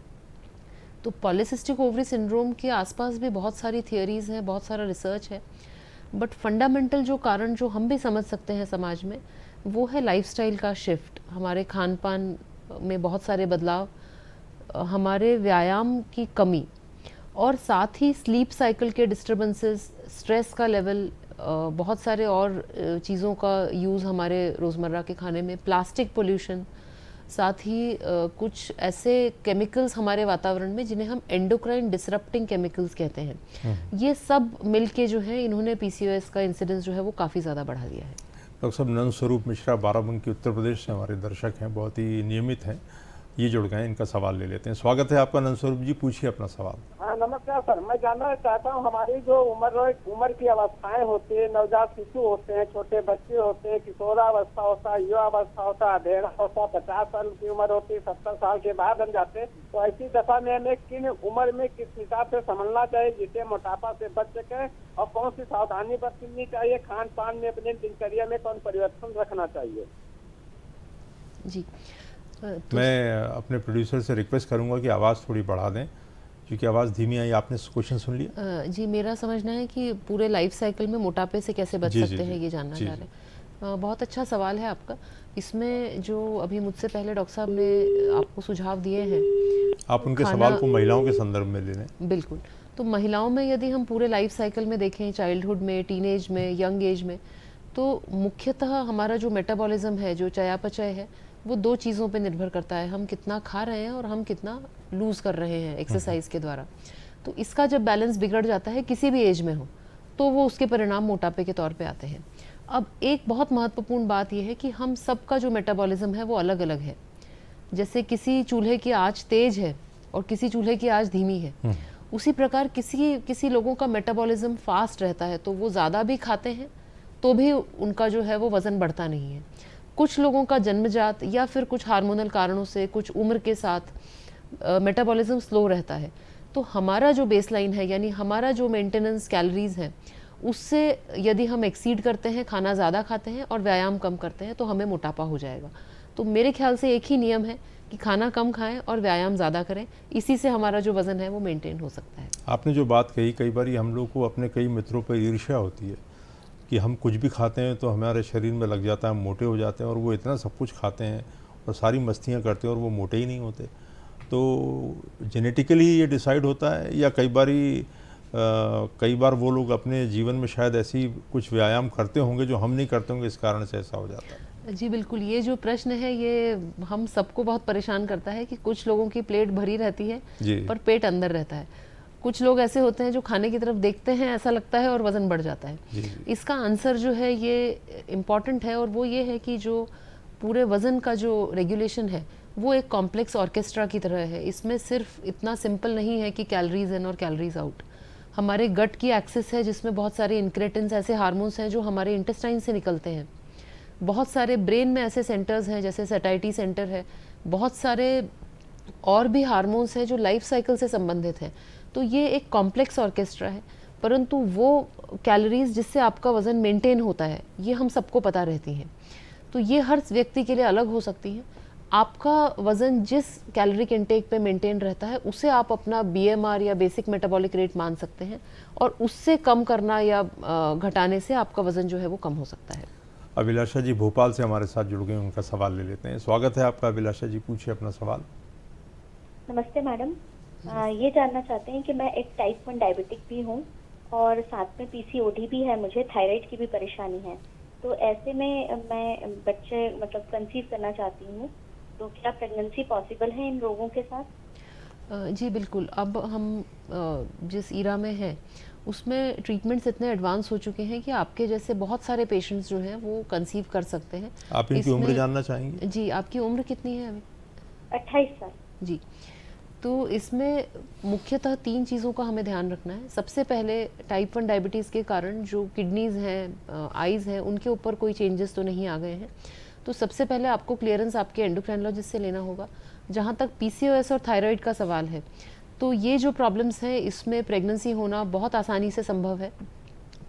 तो पॉलीसिस्टिक ओवरी सिंड्रोम के आसपास भी बहुत सारी थियोरीज़ हैं, बहुत सारा रिसर्च है, बट फंडामेंटल जो कारण जो हम भी समझ सकते हैं समाज में, वो है लाइफस्टाइल का शिफ्ट, हमारे खान पान में बहुत सारे बदलाव, हमारे व्यायाम की कमी, और साथ ही स्लीप साइकिल के डिस्टर्बेंसेस, स्ट्रेस का लेवल, बहुत सारे और चीज़ों का यूज़ हमारे रोज़मर्रा के खाने में, प्लास्टिक पोल्यूशन, साथ ही कुछ ऐसे केमिकल्स हमारे वातावरण में जिन्हें हम एंडोक्राइन डिसरप्टिंग केमिकल्स कहते हैं, ये सब मिलके जो है इन्होंने PCOS का इंसिडेंस जो है वो काफ़ी ज़्यादा बढ़ा दिया है। डॉक्टर साहब, नंद स्वरूप मिश्रा बाराबंकी उत्तर प्रदेश से हमारे दर्शक हैं, बहुत ही नियमित हैं, ये जुड़ गए, इनका सवाल ले लेते हैं। स्वागत है आपका नंद स्वरूप जी, पूछिए अपना सवाल। हाँ नमस्कार सर। मैं जानना चाहता हूँ हमारी जो उम्र की अवस्थाएं होती है, नवजात शिशु होते हैं, छोटे बच्चे होते हैं, किशोरावस्था होता है, युवावस्था होता है, अधेड़ावस्था, 50 साल की उम्र होती है, 70 साल के बाद बन जाते हैं, तो ऐसी दशा में हमें किन उम्र में किस हिसाब से संभलना चाहिए जिससे मोटापा से बच सके, और कौन सी सावधानी बरतनी चाहिए, खान पान में अपने दिनचर्या में कौन परिवर्तन रखना चाहिए? जी मैं अपने प्रोड्यूसर से रिक्वेस्ट करूंगा कि आवाज़ थोड़ी बढ़ा दें, क्योंकि आवाज़ धीमी आई। आपने क्वेश्चन सुन लिया? जी, मेरा समझना है कि पूरे लाइफ साइकिल में मोटापे से कैसे बच सकते हैं, ये जानना चाह रहे हैं। बहुत अच्छा सवाल है आपका। इसमें जो अभी मुझसे पहले डॉक्टर साहब ने आपको सुझाव दिए हैं, आप उनके सवाल को महिलाओं के संदर्भ में ले लें। बिल्कुल। तो महिलाओं में यदि हम पूरे लाइफ साइकिल में देखें, चाइल्डहुड में, टीनेज में, यंग एज में, तो मुख्यतः हमारा जो मेटाबॉलिज्म है, जो चयापचय है, वो दो चीज़ों पे निर्भर करता है। हम कितना खा रहे हैं और हम कितना लूज़ कर रहे हैं एक्सरसाइज के द्वारा। तो इसका जब बैलेंस बिगड़ जाता है किसी भी एज में हो, तो वो उसके परिणाम मोटापे के तौर पे आते हैं। अब एक बहुत महत्वपूर्ण बात यह है कि हम सबका जो मेटाबॉलिज्म है वो अलग अलग है। जैसे किसी चूल्हे की आँच तेज है और किसी चूल्हे की आँच धीमी है, उसी प्रकार किसी लोगों का मेटाबॉलिज्म फास्ट रहता है, तो वो ज़्यादा भी खाते हैं तो भी उनका जो है वो वज़न बढ़ता नहीं है। कुछ लोगों का जन्मजात या फिर कुछ हार्मोनल कारणों से, कुछ उम्र के साथ मेटाबॉलिज्म स्लो रहता है। तो हमारा जो बेसलाइन है, यानी हमारा जो मेंटेनेंस कैलोरीज है, उससे यदि हम एक्सीड करते हैं, खाना ज़्यादा खाते हैं और व्यायाम कम करते हैं, तो हमें मोटापा हो जाएगा। तो मेरे ख्याल से एक ही नियम है कि खाना कम खाएं और व्यायाम ज़्यादा करें। इसी से हमारा जो वज़न है वो मेंटेन हो सकता है। आपने जो बात कही, कई बार हम लोग को अपने कई मित्रों पर ईर्ष्या होती है कि हम कुछ भी खाते हैं तो हमारे शरीर में लग जाता है, हम मोटे हो जाते हैं, और वो इतना सब कुछ खाते हैं और सारी मस्तियाँ करते हैं और वो मोटे ही नहीं होते। तो जेनेटिकली ये डिसाइड होता है, या कई बार वो लोग अपने जीवन में शायद ऐसी कुछ व्यायाम करते होंगे जो हम नहीं करते होंगे, इस कारण से ऐसा हो जाता है? जी बिल्कुल, ये जो प्रश्न है ये हम सबको बहुत परेशान करता है कि कुछ लोगों की प्लेट भरी रहती है पर पेट अंदर रहता है। कुछ लोग ऐसे होते हैं जो खाने की तरफ देखते हैं, ऐसा लगता है और वज़न बढ़ जाता है। इसका आंसर जो है ये इम्पॉर्टेंट है, और वो ये है कि जो पूरे वज़न का जो रेगुलेशन है वो एक कॉम्प्लेक्स ऑर्केस्ट्रा की तरह है। इसमें सिर्फ इतना सिंपल नहीं है कि कैलोरीज इन और कैलोरीज आउट। हमारे गट की एक्सिस है जिसमें बहुत सारे इंक्रेटिन्स, ऐसे हार्मोन्स हैं जो हमारे इंटेस्टाइन से निकलते हैं। बहुत सारे ब्रेन में ऐसे सेंटर्स हैं जैसे सैटाइटी सेंटर है, बहुत सारे और भी हार्मोन्स हैं जो लाइफ साइकिल से संबंधित हैं। तो ये एक कॉम्प्लेक्स ऑर्केस्ट्रा है, परंतु वो कैलोरीज जिससे आपका वज़न मेंटेन होता है ये हम सबको पता रहती हैं। तो ये हर व्यक्ति के लिए अलग हो सकती हैं। आपका वज़न जिस कैलोरिक इनटेक पे मेंटेन रहता है उसे आप अपना BMR या बेसिक मेटाबॉलिक रेट मान सकते हैं, और उससे कम करना या घटाने से आपका वज़न जो है वो कम हो सकता है। अभिलाषा जी भोपाल से हमारे साथ जुड़ गए, उनका सवाल ले लेते हैं। स्वागत है आपका अभिलाषा जी, पूछिए अपना सवाल। नमस्ते मैडम, ये जानना चाहते हैं कि मैं एक टाइप 1 डायबिटिक भी हूँ और साथ में PCOD भी है, मुझे थायराइड की भी परेशानी है। तो ऐसे में मैं बच्चे मतलब कंसीव करना चाहती हूँ, तो क्या प्रेगनेंसी पॉसिबल है इन रोगों के साथ? जी बिल्कुल। अब हम जिस ईरा में हैं उसमें ट्रीटमेंट्स इतने एडवांस हो चुके हैं कि आपके जैसे बहुत सारे पेशेंट्स जो हैं वो कंसीव कर सकते हैं। आप इनकी उम्र जानना चाहेंगे? जी, आपकी उम्र कितनी है अभी? 28 साल। जी, तो इसमें मुख्यतः 3 चीज़ों का हमें ध्यान रखना है। सबसे पहले टाइप 1 डायबिटीज़ के कारण जो किडनीज़ हैं, आइज़ हैं, उनके ऊपर कोई चेंजेस तो नहीं आ गए हैं। तो सबसे पहले आपको क्लियरेंस आपके एंडोक्राइनोलॉजिस्ट से लेना होगा। जहाँ तक PCOS और थायराइड का सवाल है, तो ये जो प्रॉब्लम्स हैं इसमें प्रेगनेंसी होना बहुत आसानी से संभव है।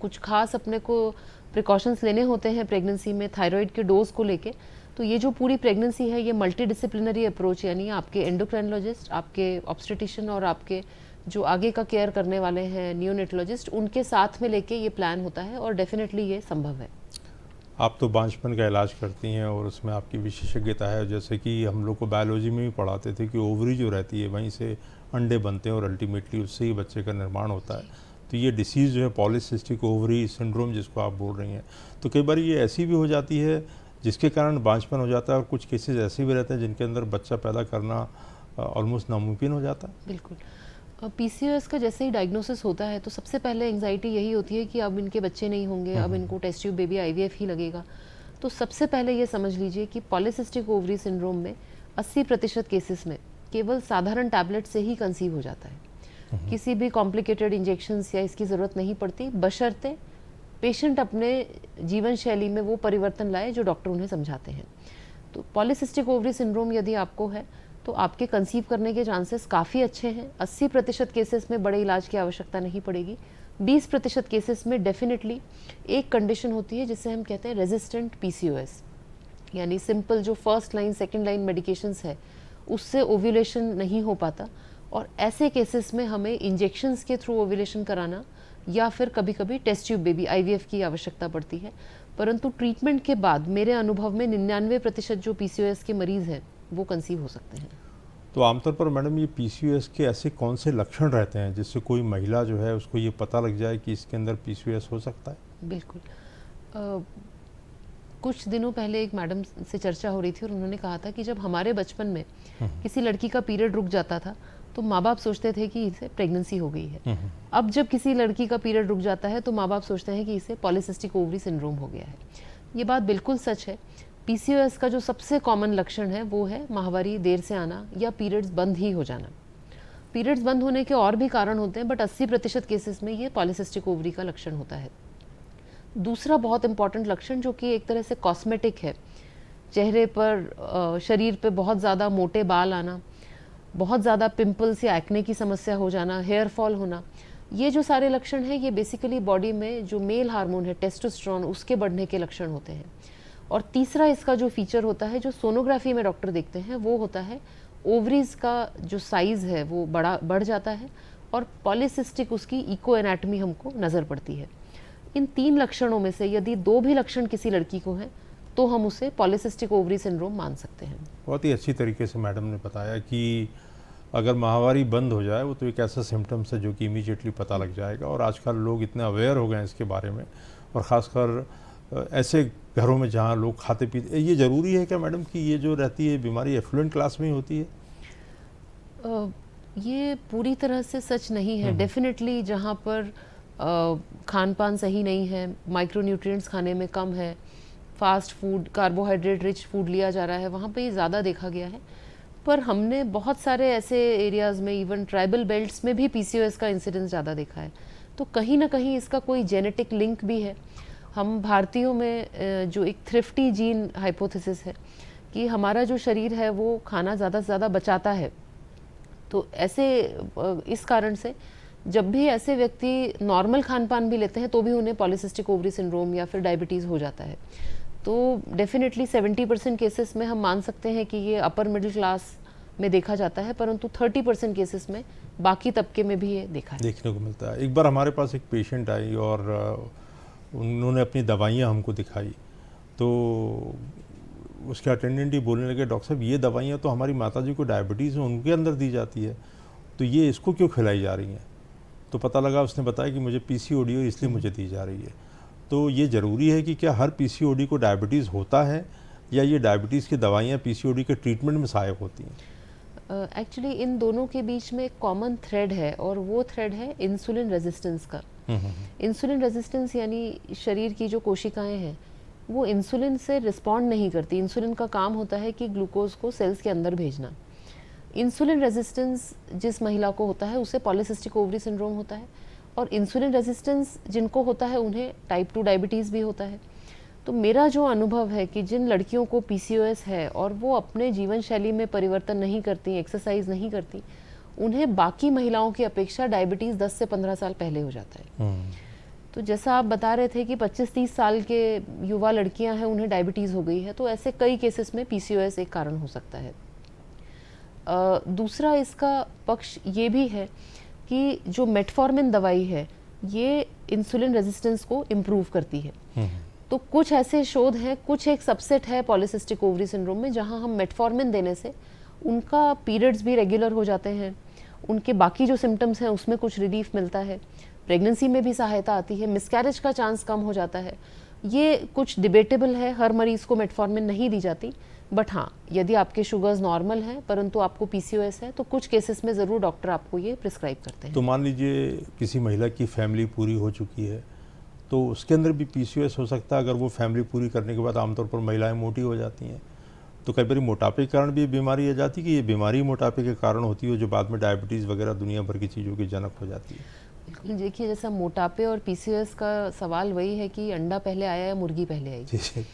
कुछ खास अपने को प्रिकॉशंस लेने होते हैं प्रेगनेंसी में थायराइड के डोज को लेके। तो ये जो पूरी प्रेगनेंसी है ये मल्टी डिसिप्लिनरी अप्रोच, यानी आपके एंडोक्राइनोलॉजिस्ट, आपके ऑब्स्टेटिशियन और आपके जो आगे का केयर करने वाले हैं नियोनेटोलॉजिस्ट, उनके साथ में लेके ये प्लान होता है और डेफिनेटली ये संभव है। आप तो बांझपन का इलाज करती हैं और उसमें आपकी विशेषज्ञता है। जैसे कि हम लोग को बायोलॉजी में भी पढ़ाते थे कि ओवरी जो रहती है वहीं से अंडे बनते हैं और अल्टीमेटली उससे ही बच्चे का निर्माण होता है। तो ये डिसीज़ जो है पॉलीसिस्टिक ओवरी सिंड्रोम जिसको आप बोल रही हैं, तो कई बार ये ऐसी भी हो जाती है जिसके कारण बांझपन हो जाता है, और कुछ केसेस ऐसे भी रहते हैं जिनके अंदर बच्चा पैदा करना ऑलमोस्ट नामुमकिन हो जाता है। बिल्कुल। PCOS का जैसे ही डायग्नोसिस होता है तो सबसे पहले एंग्जाइटी यही होती है कि अब इनके बच्चे नहीं होंगे, अब इनको टेस्ट ट्यूब बेबी IVF ही लगेगा। तो सबसे पहले ये समझ लीजिए कि पॉलीसिस्टिक ओवरी सिंड्रोम में 80% केसेस में केवल साधारण टैबलेट से ही कंसीव हो जाता है। किसी भी कॉम्प्लिकेटेड इंजेक्शंस या इसकी ज़रूरत नहीं पड़ती, बशर्ते पेशेंट अपने जीवन शैली में वो परिवर्तन लाए जो डॉक्टर उन्हें समझाते हैं। तो पॉलीसिस्टिक ओवरी सिंड्रोम यदि आपको है तो आपके कंसीव करने के चांसेस काफ़ी अच्छे हैं। 80% केसेस में बड़े इलाज की आवश्यकता नहीं पड़ेगी। 20% केसेस में डेफिनेटली एक कंडीशन होती है जिसे हम कहते हैं रेजिस्टेंट PCOS, यानी सिंपल जो first line second line medications है उससे ओव्यूलेशन नहीं हो पाता, और ऐसे केसेस में हमें इंजेक्शंस के थ्रू ओव्यूलेशन कराना या फिर कभी कभी टेस्ट ट्यूब बेबी IVF की आवश्यकता पड़ती है। परंतु ट्रीटमेंट के बाद मेरे अनुभव में 99% जो PCOS के मरीज हैं वो कंसीव हो सकते हैं। तो आमतौर पर मैडम ये PCOS के ऐसे कौन से लक्षण रहते हैं जिससे कोई महिला जो है उसको ये पता लग जाए कि इसके अंदर PCOS हो सकता है? बिल्कुल। कुछ दिनों पहले एक मैडम से चर्चा हो रही थी और उन्होंने कहा था कि जब हमारे बचपन में किसी लड़की का पीरियड रुक जाता था तो माँ बाप सोचते थे कि इसे प्रेगनेंसी हो गई है। अब जब किसी लड़की का पीरियड रुक जाता है तो माँ बाप सोचते हैं कि इसे पॉलीसिस्टिक ओवरी सिंड्रोम हो गया है। ये बात बिल्कुल सच है। PCOS का जो सबसे कॉमन लक्षण है वो है माहवारी देर से आना या पीरियड्स बंद ही हो जाना। पीरियड्स बंद होने के और भी कारण होते हैं, बट 80% केसेस में ये पॉलीसिस्टिक ओवरी का लक्षण होता है। दूसरा बहुत इंपॉर्टेंट लक्षण जो कि एक तरह से कॉस्मेटिक है, चेहरे पर शरीर पे बहुत ज़्यादा मोटे बाल आना, बहुत ज़्यादा पिंपल्स या एक्ने की समस्या हो जाना, हेयर फॉल होना, ये जो सारे लक्षण हैं ये बेसिकली बॉडी में जो मेल हार्मोन है टेस्टोस्टेरोन उसके बढ़ने के लक्षण होते हैं। और तीसरा इसका जो फीचर होता है जो सोनोग्राफी में डॉक्टर देखते हैं वो होता है ओवरीज का जो साइज़ है वो बढ़ जाता है और पॉलीसिस्टिक उसकी इको एनाटमी हमको नज़र पड़ती है। इन 3 लक्षणों में से यदि 2 भी लक्षण किसी लड़की को हैं तो हम उसे पॉलीसिस्टिक ओवरी सिंड्रोम मान सकते हैं। बहुत ही अच्छी तरीके से मैडम ने बताया कि अगर माहवारी बंद हो जाए वो तो एक ऐसा सिम्टम्स है जो कि इमीडिएटली पता लग जाएगा। और आजकल लोग इतने अवेयर हो गए हैं इसके बारे में, और ख़ासकर ऐसे घरों में जहाँ लोग खाते पीते, ये ज़रूरी है क्या मैडम कि ये जो रहती है बीमारी एफ्लुएंट क्लास में ही होती है? ये पूरी तरह से सच नहीं है। डेफिनेटली जहाँ पर खान पान सही नहीं है, माइक्रोन्यूट्रिएंट्स खाने में कम है, fast food carbohydrate rich food लिया जा रहा है, वहाँ पे ये ज़्यादा देखा गया है। पर हमने बहुत सारे ऐसे एरियाज़ में, इवन ट्राइबल बेल्ट्स में भी PCOS का इंसिडेंस ज़्यादा देखा है। तो कहीं ना कहीं इसका कोई जेनेटिक लिंक भी है। हम भारतीयों में जो एक थ्रिफ्टी जीन हाइपोथेसिस है कि हमारा जो शरीर है वो खाना ज़्यादा से ज़्यादा बचाता है, तो ऐसे इस कारण से जब भी ऐसे व्यक्ति नॉर्मल खान पान भी लेते हैं तो भी उन्हें पॉलीसिस्टिक ओवरी सिंड्रोम या फिर डायबिटीज़ हो जाता है। तो डेफिनेटली 70% केसेस में हम मान सकते हैं कि ये अपर मिडिल क्लास में देखा जाता है, परंतु 30% केसेस में बाकी तबके में भी ये देखने को मिलता है। एक बार हमारे पास एक पेशेंट आई और उन्होंने अपनी दवाइयाँ हमको दिखाई, तो उसके अटेंडेंट ही बोलने लगे, डॉक्टर साहब ये दवाइयाँ तो हमारी माताजी को डायबिटीज़ है उनके अंदर दी जाती है, तो ये इसको क्यों खिलाई जा रही हैं? तो पता लगा, उसने बताया कि मुझे PCOD है इसलिए मुझे दी जा रही है। तो ये ज़रूरी है कि क्या हर PCOD को डायबिटीज़ होता है या ये डायबिटीज़ की दवाइयाँ PCOD के ट्रीटमेंट में सहायक होती हैं? एक्चुअली इन दोनों के बीच में एक कॉमन थ्रेड है और वो थ्रेड है इंसुलिन रेजिस्टेंस का। इंसुलिन रेजिस्टेंस यानी शरीर की जो कोशिकाएं हैं वो इंसुलिन से रिस्पॉन्ड नहीं करती। इंसुलिन का काम होता है कि ग्लूकोज को सेल्स के अंदर भेजना। इंसुलिन रेजिस्टेंस जिस महिला को होता है उसे पॉलीसिस्टिक ओवरी सिंड्रोम होता है, और इंसुलिन रेजिस्टेंस जिनको होता है उन्हें टाइप 2 डायबिटीज़ भी होता है। तो मेरा जो अनुभव है कि जिन लड़कियों को PCOS है और वो अपने जीवन शैली में परिवर्तन नहीं करती, एक्सरसाइज नहीं करती, उन्हें बाकी महिलाओं की अपेक्षा डायबिटीज़ 10 से 15 साल पहले हो जाता है। तो जैसा आप बता रहे थे कि 25-30 साल के युवा लड़कियां हैं उन्हें डायबिटीज़ हो गई है, तो ऐसे कई केसेस में PCOS एक कारण हो सकता है। दूसरा इसका पक्ष ये भी है कि जो मेटफॉर्मिन दवाई है ये इंसुलिन रेजिस्टेंस को इम्प्रूव करती है। तो कुछ ऐसे शोध हैं, कुछ एक सबसेट है पॉलीसिस्टिक ओवरी सिंड्रोम में जहां हम मेटफॉर्मिन देने से उनका पीरियड्स भी रेगुलर हो जाते हैं, उनके बाकी जो सिम्टम्स हैं उसमें कुछ रिलीफ मिलता है, प्रेगनेंसी में भी सहायता आती है, मिसकैरेज का चांस कम हो जाता है। ये कुछ डिबेटेबल है, हर मरीज़ को मेटफॉर्मिन नहीं दी जाती, बट हाँ यदि आपके शुगर्स नॉर्मल हैं परंतु आपको PCOS है तो कुछ केसेस में ज़रूर डॉक्टर आपको ये प्रिस्क्राइब करते हैं। तो मान लीजिए किसी महिला की फैमिली पूरी हो चुकी है तो उसके अंदर भी PCOS हो सकता है। अगर वो फैमिली पूरी करने के बाद आमतौर पर महिलाएं मोटी हो जाती हैं तो कई बार मोटापे के कारण भी ये बीमारी आ जाती है कि ये बीमारी मोटापे के कारण होती है जो बाद में डायबिटीज़ वगैरह दुनिया भर की चीज़ों की जनक हो जाती है? बिल्कुल, देखिए जैसा मोटापे और पीसीओएस का सवाल वही है कि अंडा पहले आया या मुर्गी पहले आई। जी।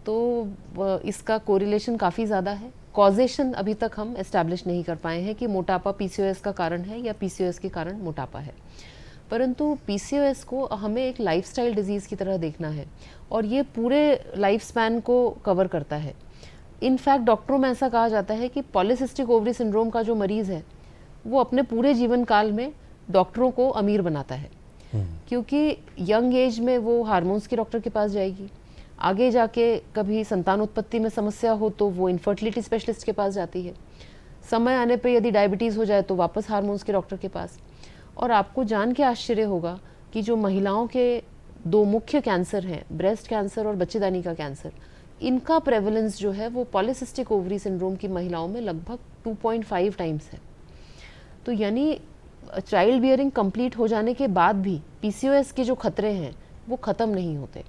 तो इसका कोरिलेशन काफ़ी ज़्यादा है। कॉजेशन अभी तक हम एस्टैब्लिश नहीं कर पाए हैं कि मोटापा पीसीओएस का कारण है या पीसीओएस के कारण मोटापा है, परंतु पीसीओएस को हमें एक लाइफस्टाइल डिजीज़ की तरह देखना है और ये पूरे लाइफ स्पैन को कवर करता है। इनफैक्ट डॉक्टरों में ऐसा कहा जाता है कि पॉलीसिस्टिक ओवरी सिंड्रोम का जो मरीज़ है वो अपने पूरे जीवन काल में डॉक्टरों को अमीर बनाता है, क्योंकि यंग एज में वो हार्मोन्स के डॉक्टर के पास जाएगी, आगे जाके कभी संतान उत्पत्ति में समस्या हो तो वो इनफर्टिलिटी स्पेशलिस्ट के पास जाती है, समय आने पे यदि डायबिटीज़ हो जाए तो वापस हार्मोन्स के डॉक्टर के पास। और आपको जान के आश्चर्य होगा कि जो महिलाओं के 2 मुख्य कैंसर हैं, ब्रेस्ट कैंसर और बच्चेदानी का कैंसर, इनका प्रेवलेंस जो है वो पॉलीसिस्टिक ओवरी सिंड्रोम की महिलाओं में लगभग 2.5 टाइम्स है। तो यानी चाइल्ड बियरिंग कंप्लीट हो जाने के बाद भी पीसीओएस के जो खतरे हैं वो ख़त्म नहीं होते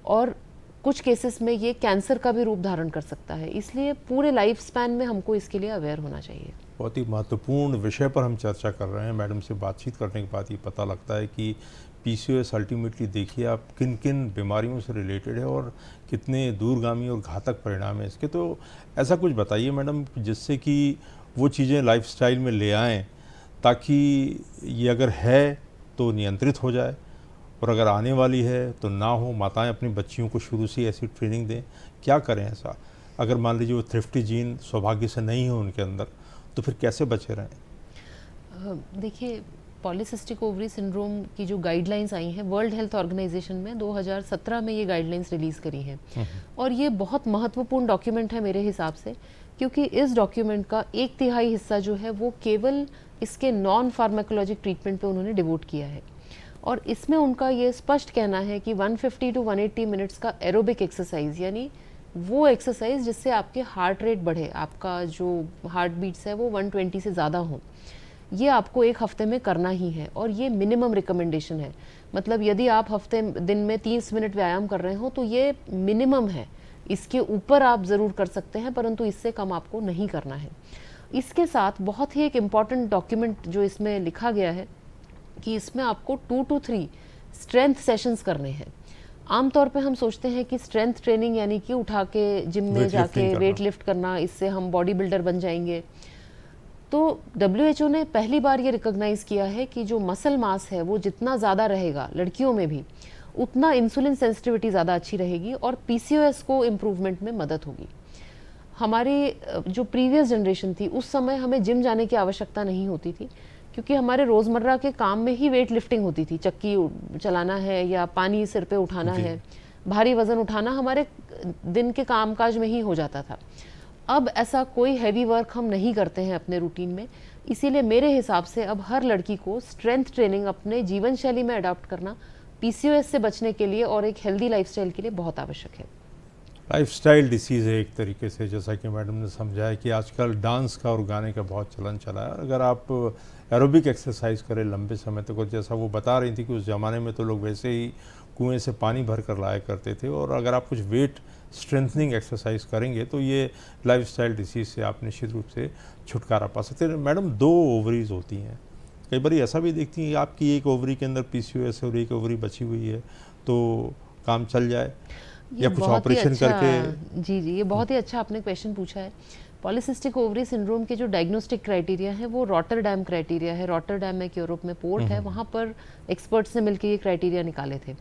और कुछ केसेस में ये कैंसर का भी रूप धारण कर सकता है। इसलिए पूरे लाइफ स्पैन में हमको इसके लिए अवेयर होना चाहिए। बहुत ही महत्वपूर्ण विषय पर हम चर्चा कर रहे हैं। मैडम से बातचीत करने के बाद ये पता लगता है कि पीसीओएस अल्टीमेटली देखिए आप किन किन बीमारियों से रिलेटेड है और कितने दूरगामी और घातक परिणाम है इसके। तो ऐसा कुछ बताइए मैडम जिससे कि वो चीज़ें लाइफस्टाइल में ले आएँ ताकि ये अगर है तो नियंत्रित हो जाए और अगर आने वाली है तो ना हो। माताएं अपनी बच्चियों को शुरू से ऐसी ट्रेनिंग दें, क्या करें ऐसा? अगर मान लीजिए वो थ्रिफ्टी जीन सौभाग्य से नहीं हो उनके अंदर तो फिर कैसे बचे रहें? देखिए पॉलीसिस्टिक ओवरी सिंड्रोम की जो गाइडलाइंस आई हैं वर्ल्ड हेल्थ ऑर्गेनाइजेशन में 2017 में ये गाइडलाइंस रिलीज़ करी हैं और ये बहुत महत्वपूर्ण डॉक्यूमेंट है मेरे हिसाब से, क्योंकि इस डॉक्यूमेंट का 1/3 हिस्सा जो है वो केवल इसके नॉन फार्माकोलॉजिक ट्रीटमेंट पे उन्होंने डिवोट किया है और इसमें उनका ये स्पष्ट कहना है कि 150 to 180 मिनट्स का एरोबिक एक्सरसाइज, यानी वो एक्सरसाइज जिससे आपके हार्ट रेट बढ़े, आपका जो हार्ट बीट्स है वो 120 से ज़्यादा हो, ये आपको 1 हफ्ते में करना ही है और ये मिनिमम रिकमेंडेशन है। मतलब यदि आप दिन में 30 मिनट व्यायाम कर रहे हो तो ये मिनिमम है, इसके ऊपर आप ज़रूर कर सकते हैं परंतु इससे कम आपको नहीं करना है। इसके साथ बहुत ही एक इम्पॉर्टेंट डॉक्यूमेंट जो इसमें लिखा गया है कि इसमें आपको 2 to 3 स्ट्रेंथ सेशंस करने हैं। आमतौर पे हम सोचते हैं कि स्ट्रेंथ ट्रेनिंग यानी कि उठा के जिम में जाके वेट लिफ्ट करना, इससे हम बॉडी बिल्डर बन जाएंगे। तो WHO ने पहली बार ये रिकॉग्नाइज किया है कि जो मसल मास है वो जितना ज़्यादा रहेगा लड़कियों में भी, उतना इंसुलिन सेंसिटिविटी ज़्यादा अच्छी रहेगी और पीसीओएस को इम्प्रूवमेंट में मदद होगी। हमारी जो प्रीवियस जनरेशन थी उस समय हमें जिम जाने की आवश्यकता नहीं होती थी, क्योंकि हमारे रोज़मर्रा के काम में ही वेट लिफ्टिंग होती थी, चक्की चलाना है या पानी सिर पे उठाना है, भारी वज़न उठाना हमारे दिन के कामकाज में ही हो जाता था। अब ऐसा कोई हैवी वर्क हम नहीं करते हैं अपने रूटीन में, इसीलिए मेरे हिसाब से अब हर लड़की को स्ट्रेंथ ट्रेनिंग अपने जीवन शैली में अडॉप्ट करना पीसीओएस से बचने के लिए और एक हेल्दी लाइफस्टाइल के लिए बहुत आवश्यक है। लाइफस्टाइल डिसीज़ है एक तरीके से, जैसा कि मैडम ने समझाया कि आजकल डांस का और गाने का बहुत चलन चला है। अगर आप एरोबिक एक्सरसाइज करें लंबे समय तक, और जैसा वो बता रही थी कि उस ज़माने में तो लोग वैसे ही कुएं से पानी भर कर लाया करते थे, और अगर आप कुछ वेट स्ट्रेंथनिंग एक्सरसाइज करेंगे तो ये लाइफस्टाइल डिसीज़ से आप निश्चित रूप से छुटकारा पा सकते हैं। मैडम 2 ओवरीज होती हैं, कई बार ऐसा भी देखती हैं आपकी एक ओवरी के अंदर पीसीओएस और एक ओवरी बची हुई है, तो काम चल जाए या कुछ ऑपरेशन करके? जी, ये बहुत ही अच्छा आपने क्वेश्चन पूछा है। पॉलीसिस्टिक ओवरी सिंड्रोम के जो डायग्नोस्टिक क्राइटेरिया है वो रॉटरडैम क्राइटेरिया है। रॉटरडैम एक यूरोप में पोर्ट है, वहाँ पर एक्सपर्ट्स ने मिलकर ये क्राइटेरिया निकाले थे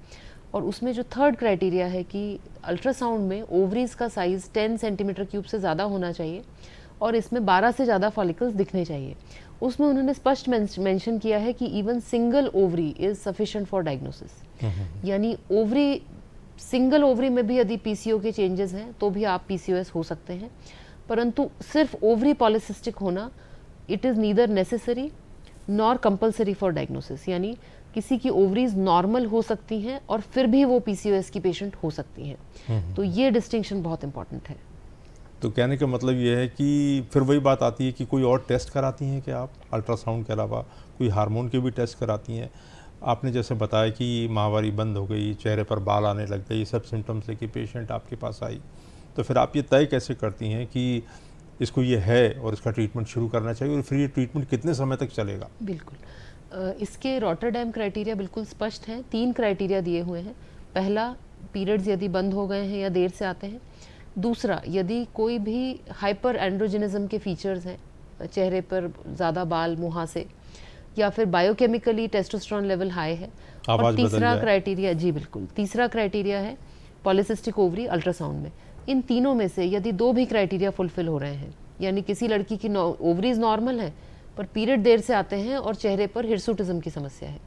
और उसमें जो 3rd क्राइटेरिया है कि अल्ट्रासाउंड में ओवरीज का साइज़ 10 सेंटीमीटर क्यूब से ज़्यादा होना चाहिए और इसमें 12 से ज़्यादा फॉलिकल्स दिखने चाहिए। उसमें उन्होंने स्पष्ट मेंशन किया है कि even single ovary is sufficient for diagnosis, यानी ओवरी सिंगल ओवरी में भी यदि पीसीओ के चेंजेस हैं तो भी आप पीसीओएस हो सकते हैं, परंतु सिर्फ ओवरी पॉलीसिस्टिक होना it is neither necessary nor compulsory for diagnosis, यानी किसी की ओवरीज नॉर्मल हो सकती हैं और फिर भी वो पीसीओएस की पेशेंट हो सकती हैं। तो ये डिस्टिंक्शन बहुत इंपॉर्टेंट है। तो कहने का मतलब ये है कि फिर वही बात आती है कि कोई और टेस्ट कराती हैं कि आप अल्ट्रासाउंड के अलावा कोई हार्मोन के भी टेस्ट कराती हैं? आपने जैसे बताया कि माहवारी बंद हो गई, चेहरे पर बाल आने लग गए, ये सब सिम्टम्स लेके पेशेंट आपके पास आई, तो फिर आप ये तय कैसे करती हैं कि इसको ये है और इसका ट्रीटमेंट शुरू करना चाहिए, और फिर ये ट्रीटमेंट कितने समय तक चलेगा? बिल्कुल, इसके रॉटरडैम क्राइटेरिया बिल्कुल स्पष्ट हैं। 3 क्राइटेरिया दिए हुए हैं। पहला, पीरियड्स यदि बंद हो गए हैं या देर से आते हैं। दूसरा, यदि कोई भी हाइपर एंड्रोजिनिज्म के फीचर्स हैं, चेहरे पर ज़्यादा बाल, मुहासे, या फिर बायोकेमिकली टेस्टोस्टेरोन लेवल हाई है। और तीसरा क्राइटेरिया, जी बिल्कुल, तीसरा क्राइटेरिया है पॉलीसिस्टिक ओवरी अल्ट्रासाउंड में। इन तीनों में से यदि 2 भी क्राइटेरिया फुलफिल हो रहे हैं, यानी किसी लड़की की ओवरीज नॉर्मल है पर पीरियड देर से आते हैं और चेहरे पर हिरसुटिज्म की समस्या है,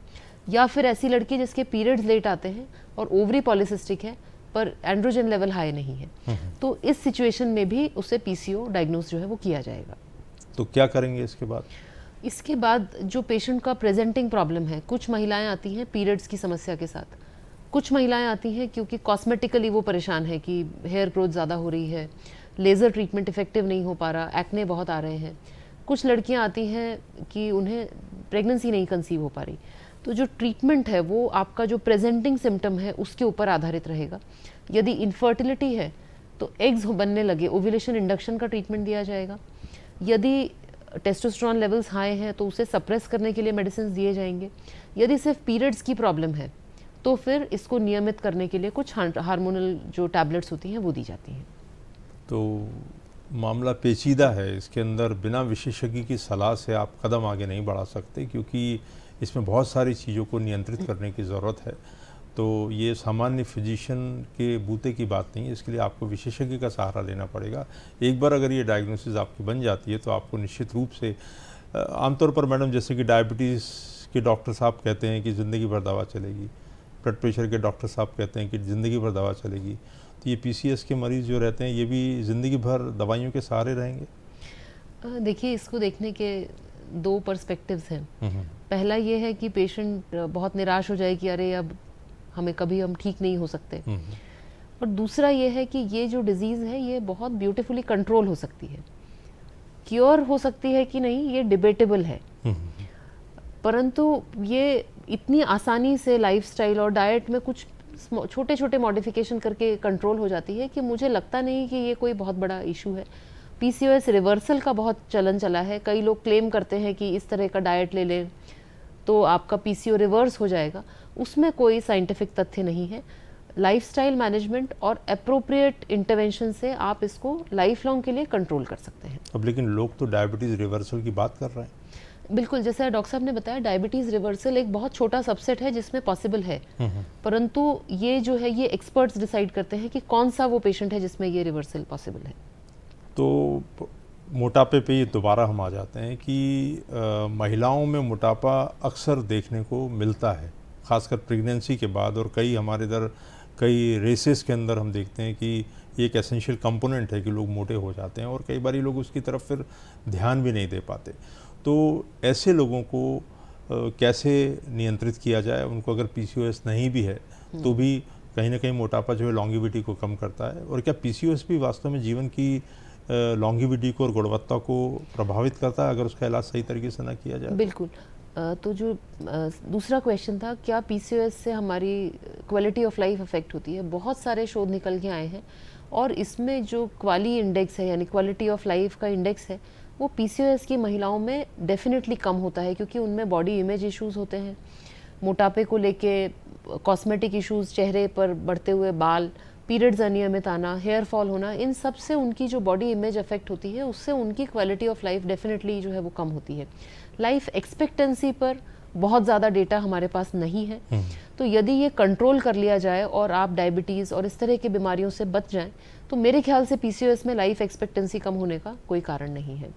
या फिर ऐसी लड़की जिसके पीरियड्स लेट आते हैं और ओवरी पॉलीसिस्टिक है पर एंड्रोजन लेवल हाई नहीं है, तो इस सिचुएशन में भी उसे पीसीओ डायग्नोस जो है वो किया जाएगा। तो क्या करेंगे इसके बाद? इसके बाद जो पेशेंट का प्रेजेंटिंग प्रॉब्लम है, कुछ महिलाएं आती हैं पीरियड्स की समस्या के साथ, कुछ महिलाएं आती हैं क्योंकि कॉस्मेटिकली वो परेशान है कि हेयर ग्रोथ ज़्यादा हो रही है, लेज़र ट्रीटमेंट इफेक्टिव नहीं हो पा रहा, एक्ने बहुत आ रहे हैं। कुछ लड़कियां आती हैं कि उन्हें प्रेगनेंसी नहीं कंसीव हो पा रही। तो जो ट्रीटमेंट है वो आपका जो प्रेजेंटिंग सिम्टम है उसके ऊपर आधारित रहेगा। यदि इनफर्टिलिटी है तो एग्स बनने लगे, ओव्यूलेशन इंडक्शन का ट्रीटमेंट दिया जाएगा। यदि टेस्टोस्टेरोन लेवल्स हाई हैं तो उसे सप्रेस करने के लिए मेडिसिन दिए जाएंगे। यदि सिर्फ पीरियड्स की प्रॉब्लम है तो फिर इसको नियमित करने के लिए कुछ हार्मोनल जो टैबलेट्स होती हैं वो दी जाती हैं। तो मामला पेचीदा है, इसके अंदर बिना विशेषज्ञ की सलाह से आप कदम आगे नहीं बढ़ा सकते, क्योंकि इसमें बहुत सारी चीज़ों को नियंत्रित करने की ज़रूरत है। तो ये सामान्य फिजिशियन के बूते की बात नहीं है, इसके लिए आपको विशेषज्ञ का सहारा लेना पड़ेगा। एक बार अगर ये डायग्नोसिस आपकी बन जाती है तो आपको निश्चित रूप से, आमतौर पर मैडम जैसे कि डायबिटीज़ के डॉक्टर साहब कहते हैं कि ज़िंदगी भर दवा चलेगी, ब्लड प्रेशर के डॉक्टर साहब कहते हैं कि ज़िंदगी भर दवा चलेगी, तो ये पीसीएस के मरीज़ जो रहते हैं ये भी ज़िंदगी भर दवाइयों के सहारे रहेंगे? देखिए, इसको देखने के 2 पर्सपेक्टिव्स हैं। पहला ये है कि पेशेंट बहुत निराश हो जाए कि अरे अब हम ठीक नहीं हो सकते। और दूसरा ये है कि ये जो डिजीज़ है ये बहुत ब्यूटीफुली कंट्रोल हो सकती है। क्योर हो सकती है कि नहीं ये डिबेटेबल है, परंतु ये इतनी आसानी से लाइफस्टाइल और डाइट में कुछ छोटे छोटे मॉडिफिकेशन करके कंट्रोल हो जाती है कि मुझे लगता नहीं कि ये कोई बहुत बड़ा इशू है। पीसीओएस रिवर्सल का बहुत चलन चला है। कई लोग क्लेम करते हैं कि इस तरह का डाइट ले लें तो आपका पीसीओ रिवर्स हो जाएगा। उसमें कोई साइंटिफिक तथ्य नहीं है। लाइफस्टाइल मैनेजमेंट और एप्रोप्रिएट इंटरवेंशन से आप इसको लाइफ लॉन्ग के लिए कंट्रोल कर सकते हैं। अब लेकिन लोग तो डायबिटीज़ रिवर्सल की बात कर रहे हैं। बिल्कुल, जैसा डॉक्टर साहब ने बताया, डायबिटीज़ रिवर्सल एक बहुत छोटा सबसेट है जिसमें पॉसिबल है, परंतु ये जो है ये एक्सपर्ट्स डिसाइड करते हैं कि कौन सा वो पेशेंट है जिसमें ये रिवर्सल पॉसिबल है। तो मोटापे पे ये दोबारा हम आ जाते हैं कि महिलाओं में मोटापा अक्सर देखने को मिलता है, ख़ासकर प्रेगनेंसी के बाद, और हमारे इधर कई रेसेस के अंदर हम देखते हैं कि ये एक एसेंशियल कंपोनेंट है कि लोग मोटे हो जाते हैं, और कई बार लोग उसकी तरफ फिर ध्यान भी नहीं दे पाते। तो ऐसे लोगों को कैसे नियंत्रित किया जाए? उनको अगर पीसीओएस नहीं भी है तो भी कहीं ना कहीं मोटापा जो है लॉन्गिविटी को कम करता है, और क्या पीसीओएस भी वास्तव में जीवन की लॉन्गिविटी को और गुणवत्ता को प्रभावित करता है अगर उसका इलाज सही तरीके से ना किया जाए? बिल्कुल। तो जो दूसरा क्वेश्चन था, क्या पीसीओएस से हमारी क्वालिटी ऑफ लाइफ अफेक्ट होती है? बहुत सारे शोध निकल के आए हैं और इसमें जो क्वाली इंडेक्स है यानी क्वालिटी ऑफ लाइफ का इंडेक्स है वो पीसीओएस की महिलाओं में डेफिनेटली कम होता है, क्योंकि उनमें बॉडी इमेज इश्यूज होते हैं, मोटापे को लेके कॉस्मेटिक इश्यूज, चेहरे पर बढ़ते हुए बाल, पीरियड्स अनियमित आना, हेयर फॉल होना, इन सब से उनकी जो बॉडी इमेज अफेक्ट होती है उससे उनकी क्वालिटी ऑफ लाइफ डेफिनेटली जो है वो कम होती है। लाइफ एक्सपेक्टेंसी पर बहुत ज़्यादा डेटा हमारे पास नहीं है, तो यदि ये कंट्रोल कर लिया जाए और आप डायबिटीज़ और इस तरह की बीमारियों से बच जाएं तो मेरे ख्याल से पीसीओएस में लाइफ एक्सपेक्टेंसी कम होने का कोई कारण नहीं है।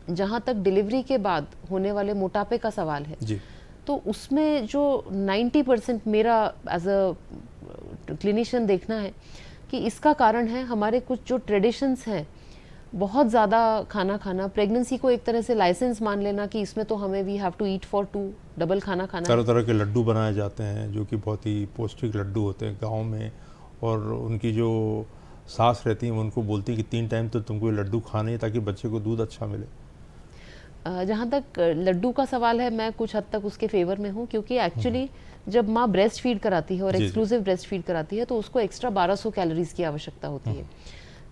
जहाँ तक डिलीवरी के बाद होने वाले मोटापे का सवाल है जी, तो उसमें जो 90% मेरा एज अ क्लिनिशियन देखना है कि इसका कारण है हमारे कुछ जो ट्रेडिशंस हैं, बहुत ज़्यादा खाना खाना, प्रेगनेंसी को एक तरह से लाइसेंस मान लेना कि इसमें तो हमें we have to eat for 2, double खाना खाना। तरह तरह के लड्डू बनाए जाते हैं जो कि बहुत ही पौष्टिक लड्डू होते हैं गाँव में, और उनकी जो सास रहती हैं उनको बोलती है कि 3 टाइम तो तुमको ये लड्डू खाने हैं ताकि बच्चे को दूध अच्छा मिले। जहाँ तक लड्डू का सवाल है, मैं कुछ हद तक उसके फेवर में हूँ, क्योंकि एक्चुअली जब माँ ब्रेस्ट फीड कराती है और एक्सक्लूसिव ब्रेस्ट फीड कराती है तो उसको एक्स्ट्रा 1200 कैलोरीज की आवश्यकता होती है।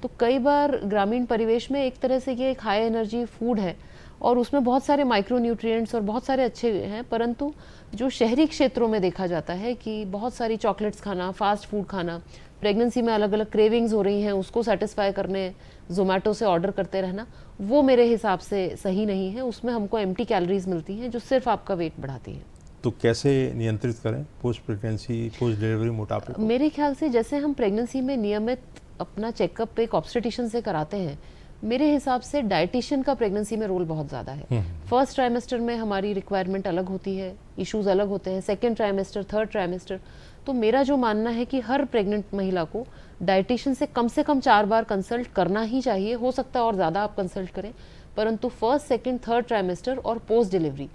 तो कई बार ग्रामीण परिवेश में एक तरह से ये एक हाई एनर्जी फूड है और उसमें बहुत सारे माइक्रो न्यूट्रिएंट्स और बहुत सारे अच्छे हैं, परंतु जो शहरी क्षेत्रों में देखा जाता है कि बहुत सारी चॉकलेट्स खाना, फास्ट फूड खाना, प्रेगनेंसी में अलग अलग क्रेविंग्स हो रही हैं, उसको सेटिस्फाई करने जोमेटो से ऑर्डर करते रहना, वो मेरे हिसाब से सही नहीं है। उसमें हमको एम्प्टी कैलोरीज मिलती हैं जो सिर्फ आपका वेट बढ़ाती हैं। तो कैसे नियंत्रित करें पोस्ट प्रेगनेंसी, पोस्ट डिलीवरी मोटापे को? मेरे ख्याल से जैसे हम प्रेगनेंसी में नियमित अपना चेकअप एक ऑब्स्टेटिशियन से कराते हैं, मेरे हिसाब से डाइटिशियन का प्रेगनेंसी में रोल बहुत ज़्यादा है। फर्स्ट ट्राइमेस्टर में हमारी रिक्वायरमेंट अलग होती है, इश्यूज अलग होते हैं, सेकेंड ट्राइमेस्टर, थर्ड ट्राइमेस्टर। तो मेरा जो मानना है कि हर प्रेग्नेंट महिला को डाइटिशियन से कम 4 बार कंसल्ट करना ही चाहिए। हो सकता है और ज़्यादा आप कंसल्ट करें, परंतु फर्स्ट, सेकेंड, थर्ड ट्राइमेस्टर और पोस्ट डिलीवरी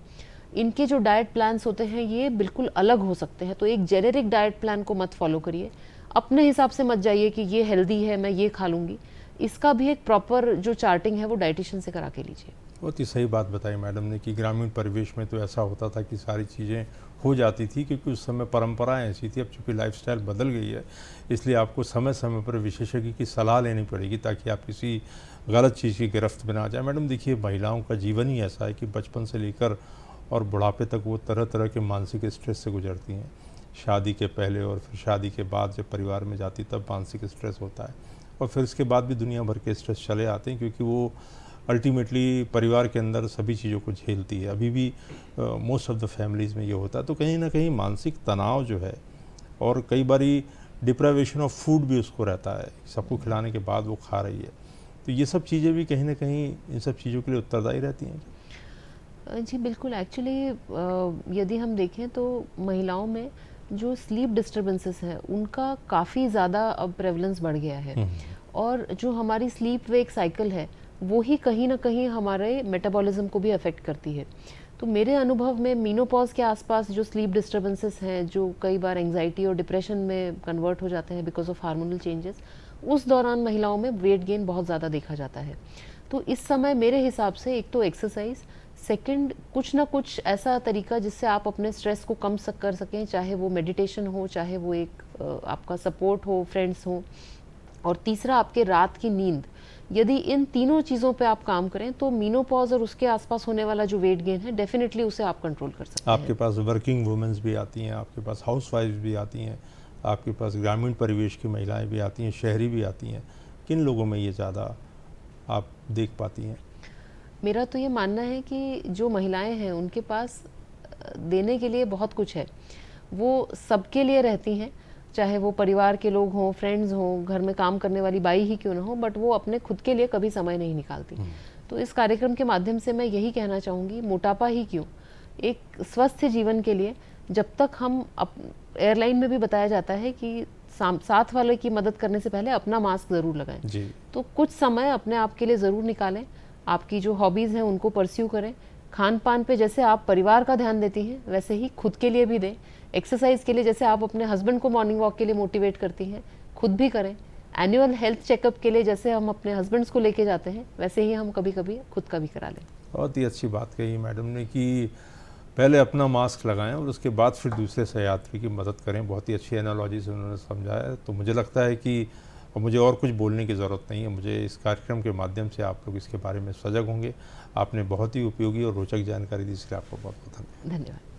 इनके जो डाइट प्लान्स होते हैं ये बिल्कुल अलग हो सकते हैं। तो एक जेनेरिक डाइट प्लान को मत फॉलो करिए, अपने हिसाब से मत जाइए कि ये हेल्दी है मैं ये खा लूँगी। इसका भी एक प्रॉपर जो चार्टिंग है वो डाइटिशियन से करा के लीजिए। बहुत ही सही बात बताई मैडम ने कि ग्रामीण परिवेश में तो ऐसा होता था कि सारी चीज़ें हो जाती थी, क्योंकि उस समय परंपराएं ऐसी थी। अब चूँकि लाइफस्टाइल बदल गई है, इसलिए आपको समय समय पर विशेषज्ञ की सलाह लेनी पड़ेगी ताकि आप किसी गलत चीज़ की गिरफ्त में ना आ जाए। मैडम देखिए, महिलाओं का जीवन ही ऐसा है कि बचपन से लेकर और बुढ़ापे तक वो तरह तरह के मानसिक स्ट्रेस से गुजरती हैं। शादी के पहले और फिर शादी के बाद जब परिवार में जाती तब मानसिक स्ट्रेस होता है, और फिर उसके बाद भी दुनिया भर के स्ट्रेस चले आते हैं, क्योंकि वो अल्टीमेटली परिवार के अंदर सभी चीज़ों को झेलती है। अभी भी मोस्ट ऑफ द फैमिलीज़ में ये होता है। तो कहीं ना कहीं मानसिक तनाव जो है, और कई बारी डिप्राइवेशन ऑफ फूड भी उसको रहता है, सबको खिलाने के बाद वो खा रही है। तो ये सब चीज़ें भी कहीं ना कहीं इन सब चीज़ों के लिए उत्तरदायी रहती हैं। जी बिल्कुल। एक्चुअली यदि हम देखें तो महिलाओं में जो स्लीप डिस्टर्बेंसेस हैं उनका काफ़ी ज़्यादा अब प्रेवलेंस बढ़ गया है, और जो हमारी स्लीप वेक साइकिल है वो ही कहीं ना कहीं हमारे मेटाबॉलिज्म को भी अफेक्ट करती है। तो मेरे अनुभव में मीनोपॉज के आसपास जो स्लीप डिस्टर्बेंसेस हैं, जो कई बार एंजाइटी और डिप्रेशन में कन्वर्ट हो जाते हैं बिकॉज ऑफ हार्मोनल चेंजेस, उस दौरान महिलाओं में वेट गेन बहुत ज़्यादा देखा जाता है। तो इस समय मेरे हिसाब से एक तो एक्सरसाइज, सेकंड कुछ ना कुछ ऐसा तरीका जिससे आप अपने स्ट्रेस को कम कर सकें, चाहे वो मेडिटेशन हो, चाहे वो एक आपका सपोर्ट हो, फ्रेंड्स हो, और तीसरा आपके रात की नींद। यदि इन तीनों चीज़ों पे आप काम करें तो मीनोपॉज और उसके आसपास होने वाला जो वेट गेन है डेफिनेटली उसे आप कंट्रोल कर सकते हैं। आपके पास वर्किंग वुमेन्स भी आती हैं, आपके पास हाउस वाइफ भी आती हैं, आपके पास ग्रामीण परिवेश की महिलाएं भी आती हैं, शहरी भी आती हैं। किन लोगों में ये ज़्यादा आप देख पाती हैं? मेरा तो ये मानना है कि जो महिलाएं हैं उनके पास देने के लिए बहुत कुछ है, वो सबके लिए रहती हैं, चाहे वो परिवार के लोग हों, फ्रेंड्स हों, घर में काम करने वाली बाई ही क्यों ना हो, बट वो अपने खुद के लिए कभी समय नहीं निकालती। तो इस कार्यक्रम के माध्यम से मैं यही कहना चाहूँगी, मोटापा ही क्यों, एक स्वस्थ जीवन के लिए जब तक हम एयरलाइन में भी बताया जाता है कि साथ वाले की मदद करने से पहले अपना मास्क ज़रूर लगाएं जी। तो कुछ समय अपने आप के लिए ज़रूर निकालें, आपकी जो हॉबीज़ हैं उनको परस्यू करें। खान पान पे जैसे आप परिवार का ध्यान देती हैं वैसे ही खुद के लिए भी दें। एक्सरसाइज के लिए जैसे आप अपने हस्बैंड को मॉर्निंग वॉक के लिए मोटिवेट करती हैं, खुद भी करें। एनुअल हेल्थ चेकअप के लिए जैसे हम अपने हस्बैंड्स को लेके जाते हैं वैसे ही हम कभी कभी खुद का भी करा लें। बहुत ही अच्छी बात कही मैडम ने कि पहले अपना मास्क लगाएं और उसके बाद फिर दूसरे सहयात्री की मदद करें। बहुत ही अच्छी एनालॉजी से उन्होंने समझाया। तो मुझे लगता है कि मुझे और कुछ बोलने की ज़रूरत नहीं है। मुझे इस कार्यक्रम के माध्यम से आप लोग इसके बारे में सजग होंगे। आपने बहुत ही उपयोगी और रोचक जानकारी दी, इसलिए आपको बहुत बहुत धन्यवाद।